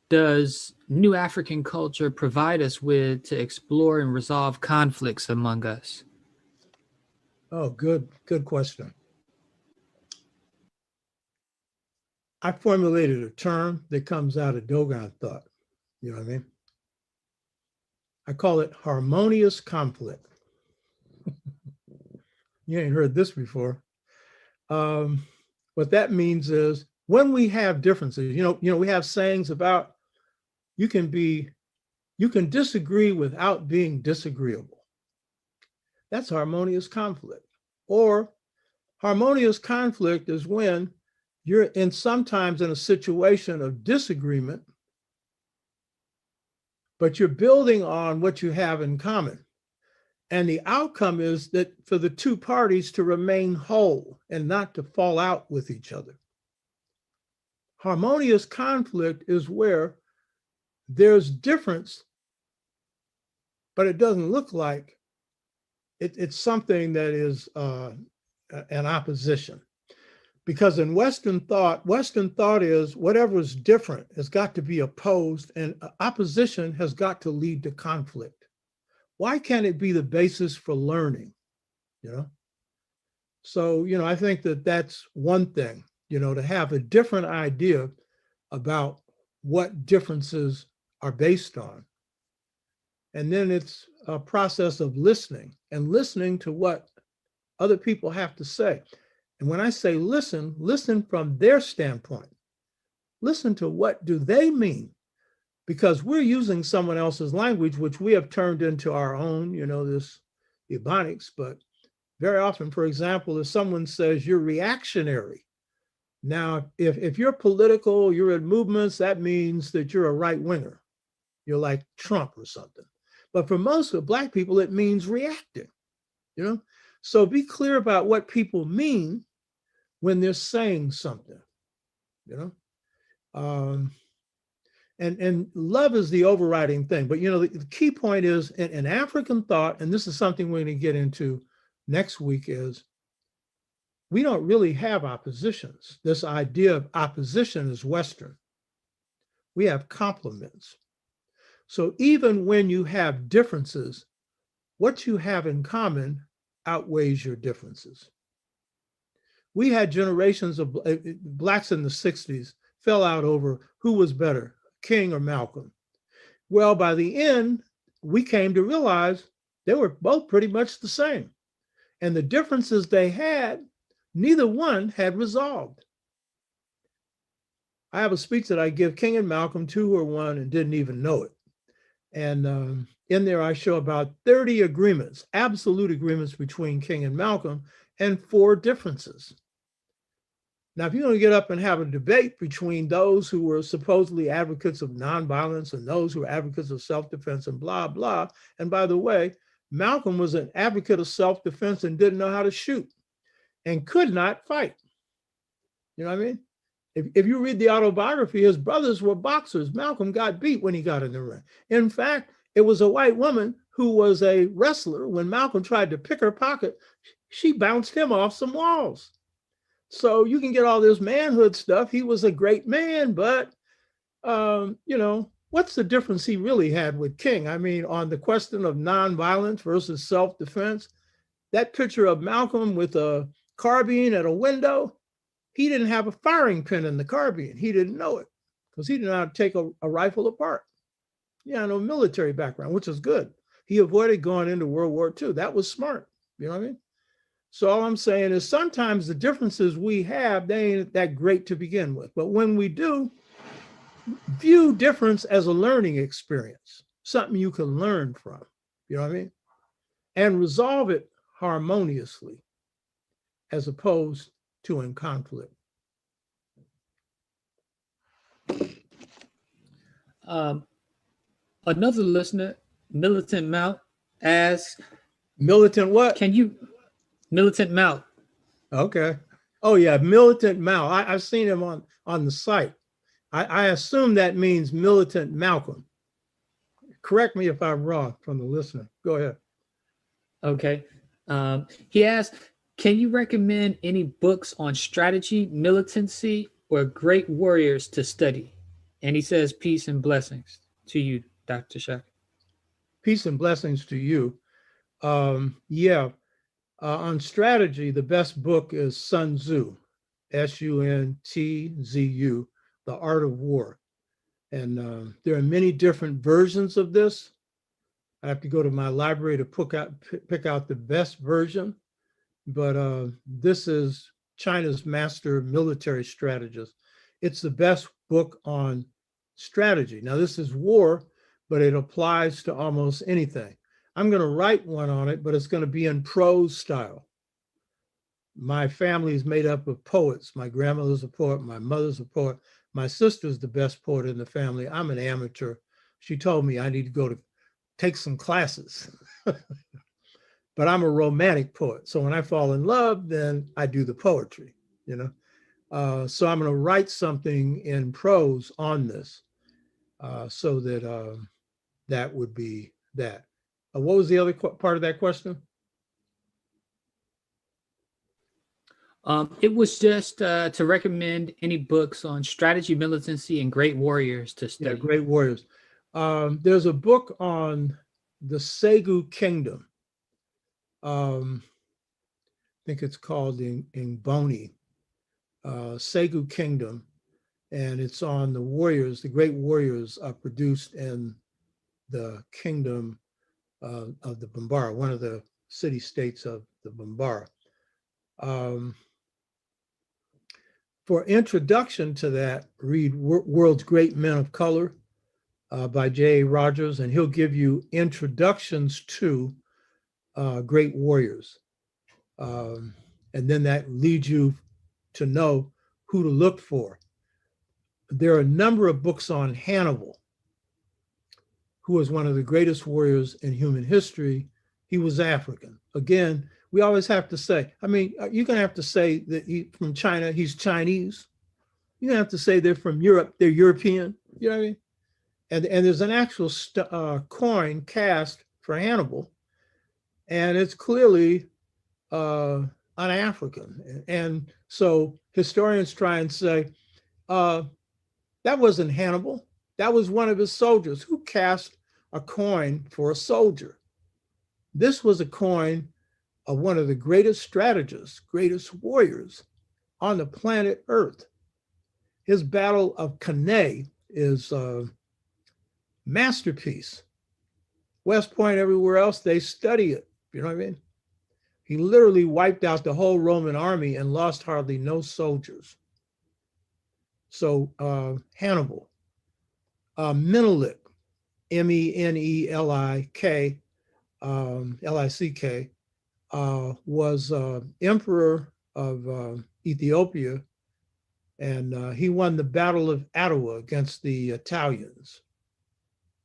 does New African culture provide us with to explore and resolve conflicts among us? Oh, good question. I formulated a term that comes out of Dogon thought. You know what I mean? I call it harmonious conflict. You ain't heard this before. What that means is when we have differences, we have sayings about you can disagree without being disagreeable. That's harmonious conflict. Or harmonious conflict is when you're sometimes in a situation of disagreement, but you're building on what you have in common. And the outcome is that for the two parties to remain whole and not to fall out with each other. Harmonious conflict is where there's difference, but it doesn't look like it's something that is an opposition. Because in Western thought is whatever is different has got to be opposed, and opposition has got to lead to conflict. Why can't it be the basis for learning? So, I think that's one thing, to have a different idea about what differences are based on. And then it's a process of listening to what other people have to say. And when I say listen from their standpoint. Listen to what do they mean? Because we're using someone else's language, which we have turned into our own, this Ebonics. But very often, for example, if someone says you're reactionary. Now, if you're political, you're in movements, that means that you're a right winger. You're like Trump or something. But for most of Black people, it means reacting, So be clear about what people mean when they're saying something, and love is the overriding thing. But, the key point is in African thought, and this is something we're going to get into next week, is we don't really have oppositions. This idea of opposition is Western. We have complements. So even when you have differences, what you have in common outweighs your differences. We had generations of Blacks in the 60s fell out over who was better, King or Malcolm. Well, by the end, we came to realize they were both pretty much the same. And the differences they had, neither one had resolved. I have a speech that I give, King and Malcolm, two who are one and didn't even know it. And in there, I show about 30 agreements, absolute agreements between King and Malcolm, and 4 differences. Now, if you're going to get up and have a debate between those who were supposedly advocates of nonviolence and those who are advocates of self-defense and blah, blah, and by the way, Malcolm was an advocate of self-defense and didn't know how to shoot and could not fight. You know what I mean? If you read the autobiography, his brothers were boxers. Malcolm got beat when he got in the ring. In fact, it was a white woman who was a wrestler. When Malcolm tried to pick her pocket, she bounced him off some walls. So you can get all this manhood stuff. He was a great man, but, what's the difference he really had with King? I mean, on the question of nonviolence versus self-defense, that picture of Malcolm with a carbine at a window, he didn't have a firing pin in the carbine. He didn't know it because he didn't know how to take a rifle apart. Yeah, no military background, which is good. He avoided going into World War II. That was smart. You know what I mean? So all I'm saying is sometimes the differences we have, they ain't that great to begin with. But when we do, view difference as a learning experience, something you can learn from, you know what I mean? And resolve it harmoniously as opposed to in conflict. Another listener, Militant Mount, asks, Militant what? Militant Mount. Okay. Oh yeah, Militant Mal. I've seen him on the site. I assume that means Militant Malcolm. Correct me if I'm wrong from the listener. Go ahead. Okay. He asks, can you recommend any books on strategy, militancy, or great warriors to study? And he says, peace and blessings to you, Dr. Shaka. Peace and blessings to you. Yeah, on strategy, the best book is Sun Tzu, Suntzu, The Art of War. And there are many different versions of this. I have to go to my library to pick out the best version. But this is China's master military strategist. It's the best book on strategy. Now, this is war, but it applies to almost anything. I'm going to write one on it, but it's going to be in prose style. My family is made up of poets. My grandmother's a poet. My mother's a poet. My sister's the best poet in the family. I'm an amateur. She told me I need to go to take some classes. But I'm a romantic poet. So when I fall in love, then I do the poetry, you know? So I'm going to write something in prose on this so that that would be that. What was the other part of that question? It was just to recommend any books on strategy, militancy, and great warriors to study. Yeah, great warriors. There's a book on the Segu Kingdom. I think it's called Ngboni, Segu Kingdom, and it's on the warriors. The great warriors are produced in the kingdom of the Bambara, one of the city states of the Bambara. For introduction to that, read World's Great Men of Color by J.A. Rogers, and he'll give you introductions to great warriors. And then that leads you to know who to look for. There are a number of books on Hannibal, who was one of the greatest warriors in human history. He was African. Again, we always have to say, I mean, you're going to have to say that he's from China, he's Chinese. You're going to have to say they're from Europe, they're European. You know what I mean? And there's an actual coin cast for Hannibal, and it's clearly un-African. And so historians try and say, that wasn't Hannibal. That was one of his soldiers who cast a coin for a soldier. This was a coin of one of the greatest strategists, greatest warriors on the planet Earth. His Battle of Cannae is a masterpiece. West Point, everywhere else, they study it. You know what I mean? He literally wiped out the whole Roman army and lost hardly no soldiers. So Hannibal, Menelik, Menelik, Lick, was emperor of Ethiopia, and he won the Battle of Adwa against the Italians.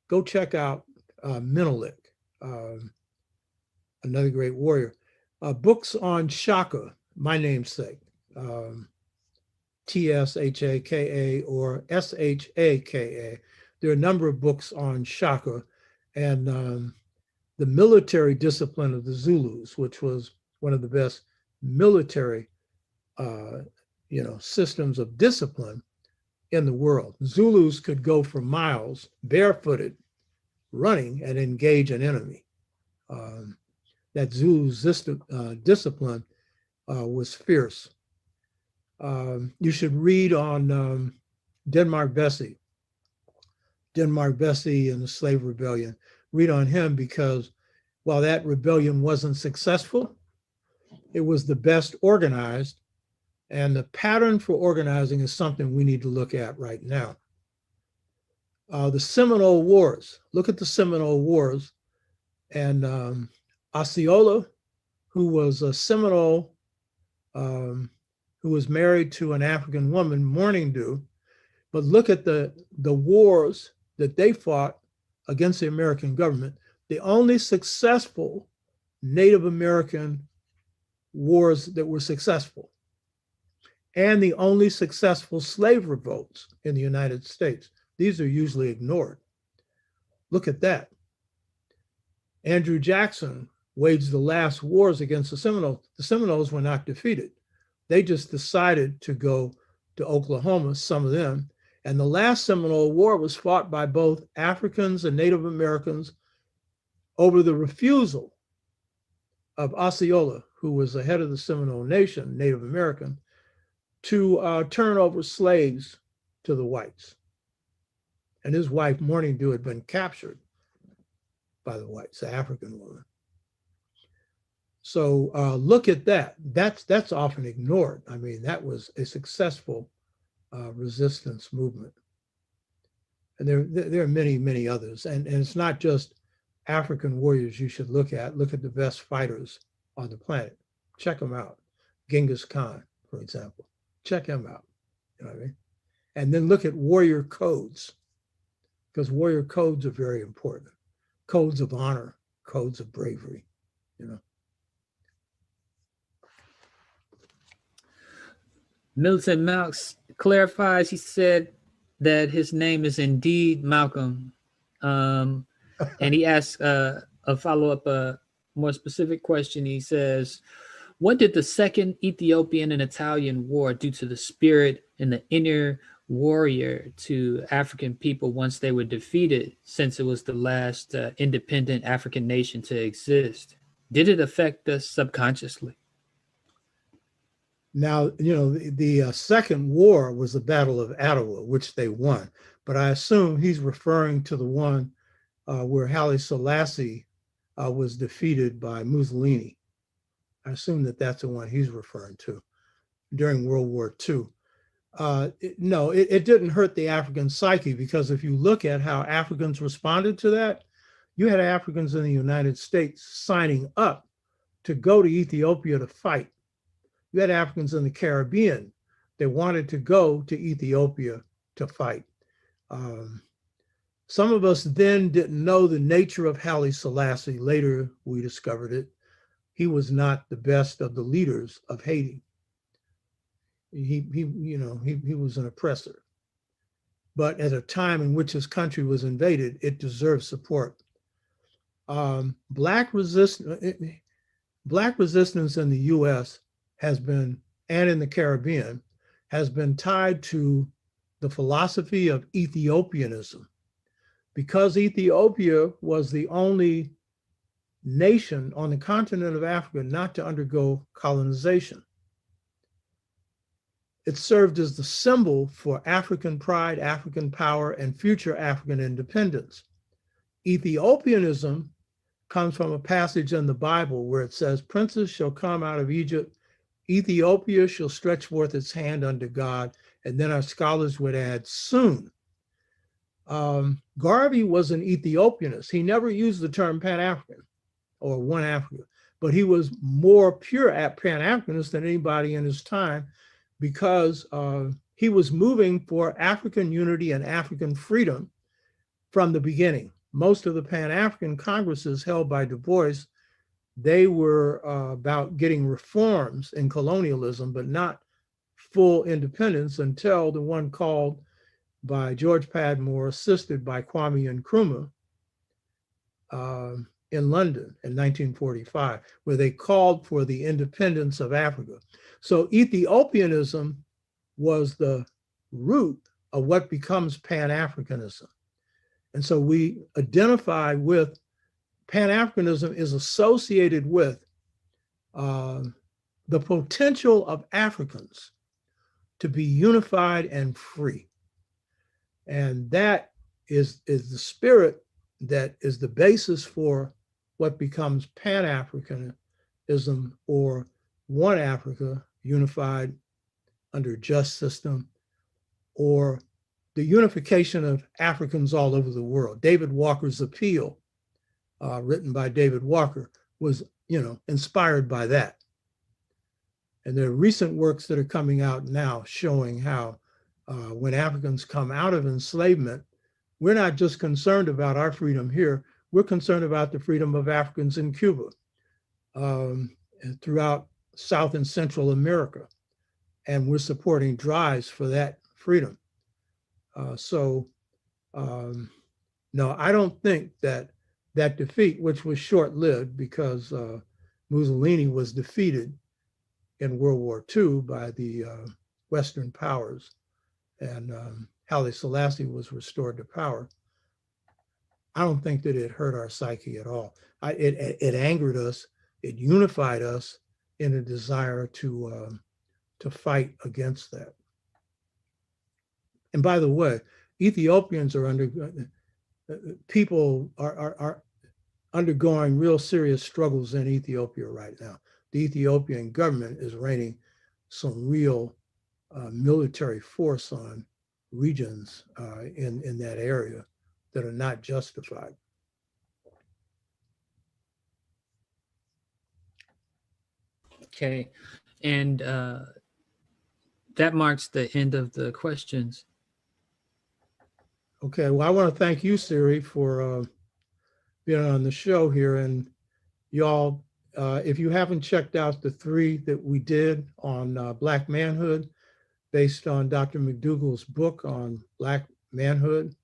Go check out Menelik, another great warrior. Books on Shaka, my namesake, Tshaka or Shaka. There are a number of books on Shaka and the military discipline of the Zulus, which was one of the best military, systems of discipline in the world. Zulus could go for miles barefooted, running and engage an enemy. That Zulu's discipline was fierce. You should read on Denmark Vesey and the slave rebellion. Read on him because while that rebellion wasn't successful, It was the best organized, and the pattern for organizing is something we need to look at right now. The Seminole Wars, look at the Seminole Wars, and Osceola, who was a Seminole, who was married to an African woman, Morning Dew, but look at the wars that they fought against the American government. The only successful Native American wars that were successful, and the only successful slave revolts in the United States. These are usually ignored. Look at that. Andrew Jackson waged the last wars against the Seminoles. The Seminoles were not defeated. They just decided to go to Oklahoma, some of them. And the last Seminole War was fought by both Africans and Native Americans over the refusal of Osceola, who was the head of the Seminole Nation, Native American, to turn over slaves to the whites. And his wife, Morning Dew, had been captured by the whites, the African woman. So look at that. That's often ignored. I mean, that was a successful resistance movement. And there are many, many others. And it's not just African warriors you should look at. Look at the best fighters on the planet. Check them out. Genghis Khan, for example. Check him out. You know what I mean? And then look at warrior codes, because warrior codes are very important. Codes of honor, codes of bravery, you know. Milton Marks clarifies, he said that his name is indeed Malcolm. And he asks a follow-up, more specific question. He says, what did the Second Ethiopian and Italian War do to the spirit and the inner warrior to African people once they were defeated, since it was the last independent African nation to exist? Did it affect us subconsciously? Now, you know, the second war was the Battle of Adwa, which they won. But I assume he's referring to the one where Haile Selassie was defeated by Mussolini. I assume that that's the one he's referring to during World War II. No, it didn't hurt the African psyche, because if you look at how Africans responded to that, you had Africans in the United States signing up to go to Ethiopia to fight. You had Africans in the Caribbean that wanted to go to Ethiopia to fight. Some of us then didn't know the nature of Haile Selassie. Later, we discovered it. He was not the best of the leaders of Haiti. He was an oppressor. But at a time in which his country was invaded, it deserved support. Black resistance in the U.S. has been, and in the Caribbean, has been tied to the philosophy of Ethiopianism. Because Ethiopia was the only nation on the continent of Africa not to undergo colonization, it served as the symbol for African pride, African power, and future African independence. Ethiopianism comes from a passage in the Bible where it says, "Princes shall come out of Egypt, Ethiopia shall stretch forth its hand unto God," and then our scholars would add, "soon." Garvey was an Ethiopianist. He never used the term Pan-African or one Africa, but he was more pure Pan-Africanist than anybody in his time, because he was moving for African unity and African freedom from the beginning. Most of the Pan-African congresses held by Du Bois, they were about getting reforms in colonialism, but not full independence until the one called by George Padmore, assisted by Kwame Nkrumah, in London in 1945, where they called for the independence of Africa. So Ethiopianism was the root of what becomes Pan-Africanism. And so we identify with Pan-Africanism is associated with the potential of Africans to be unified and free. And that is the spirit that is the basis for what becomes Pan-Africanism, or one Africa unified under a just system, or the unification of Africans all over the world. David Walker's Appeal, written by David Walker, was, inspired by that. And there are recent works that are coming out now showing how when Africans come out of enslavement, we're not just concerned about our freedom here, we're concerned about the freedom of Africans in Cuba, and throughout South and Central America. And we're supporting drives for that freedom. No, I don't think that defeat, which was short-lived because Mussolini was defeated in World War II by the Western powers, and Haile Selassie was restored to power. I don't think that it hurt our psyche at all. It angered us. It unified us in a desire to fight against that. And by the way, Ethiopians are people are undergoing real serious struggles in Ethiopia right now. The Ethiopian government is raining some real military force on regions in that area that are not justified. Okay, and that marks the end of the questions. Okay, well, I want to thank you, Siri, for being on the show here. And y'all, if you haven't checked out the 3 that we did on Black manhood, based on Dr. McDougall's book on Black manhood,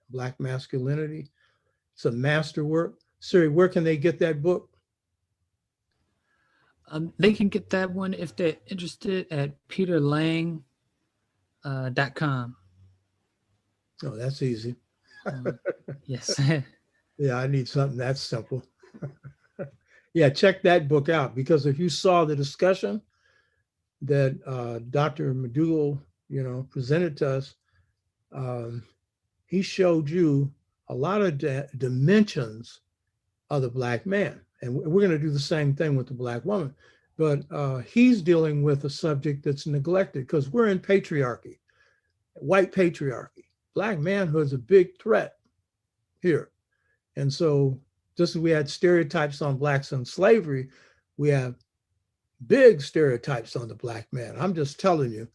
Black masculinity, it's a masterwork. Siri, where can they get that book? They can get that one if they're interested at peterlang.com. Oh, that's easy. Yes. Yeah, I need something that's simple. Yeah, check that book out, because if you saw the discussion that Dr. McDougall, presented to us, he showed you a lot of dimensions of the Black man. And we're going to do the same thing with the Black woman. But he's dealing with a subject that's neglected because we're in patriarchy, white patriarchy. Black manhood is a big threat here. And so just as we had stereotypes on Blacks in slavery, we have big stereotypes on the Black man. I'm just telling you,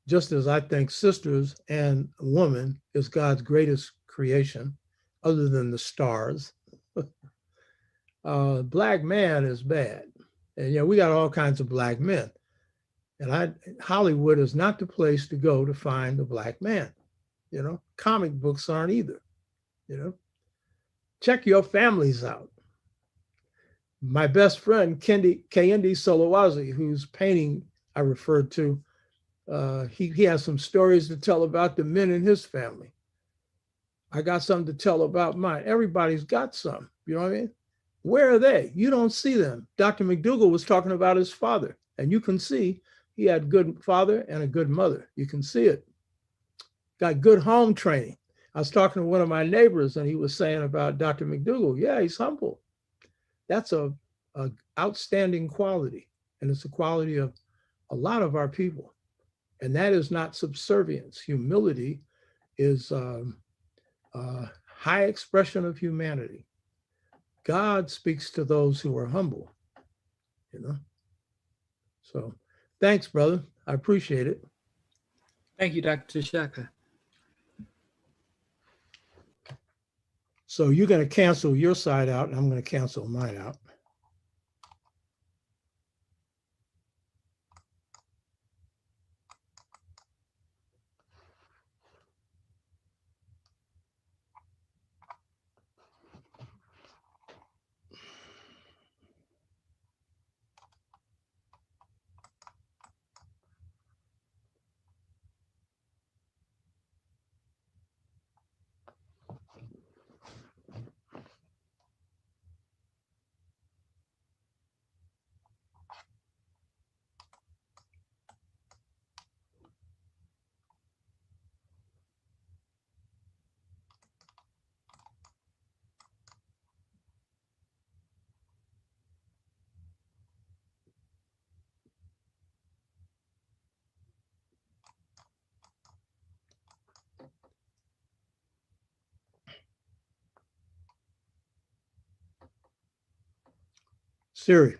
just as I think sisters and woman is God's greatest creation, other than the stars, Black man is bad. And we got all kinds of Black men. And Hollywood is not the place to go to find the Black man. Comic books aren't either. Check your families out. My best friend, Kendi Solowazi, whose painting I referred to, he has some stories to tell about the men in his family. I got something to tell about mine. Everybody's got some, you know what I mean? Where are they? You don't see them. Dr. McDougall was talking about his father, and you can see he had a good father and a good mother. You can see it. Got good home training. I was talking to one of my neighbors, and he was saying about Dr. McDougall, yeah, he's humble. That's a outstanding quality, and it's a quality of a lot of our people. And that is not subservience. Humility is a high expression of humanity. God speaks to those who are humble, So thanks, brother. I appreciate it. Thank you, Dr. Shaka. So you're going to cancel your side out, and I'm going to cancel mine out. Siri.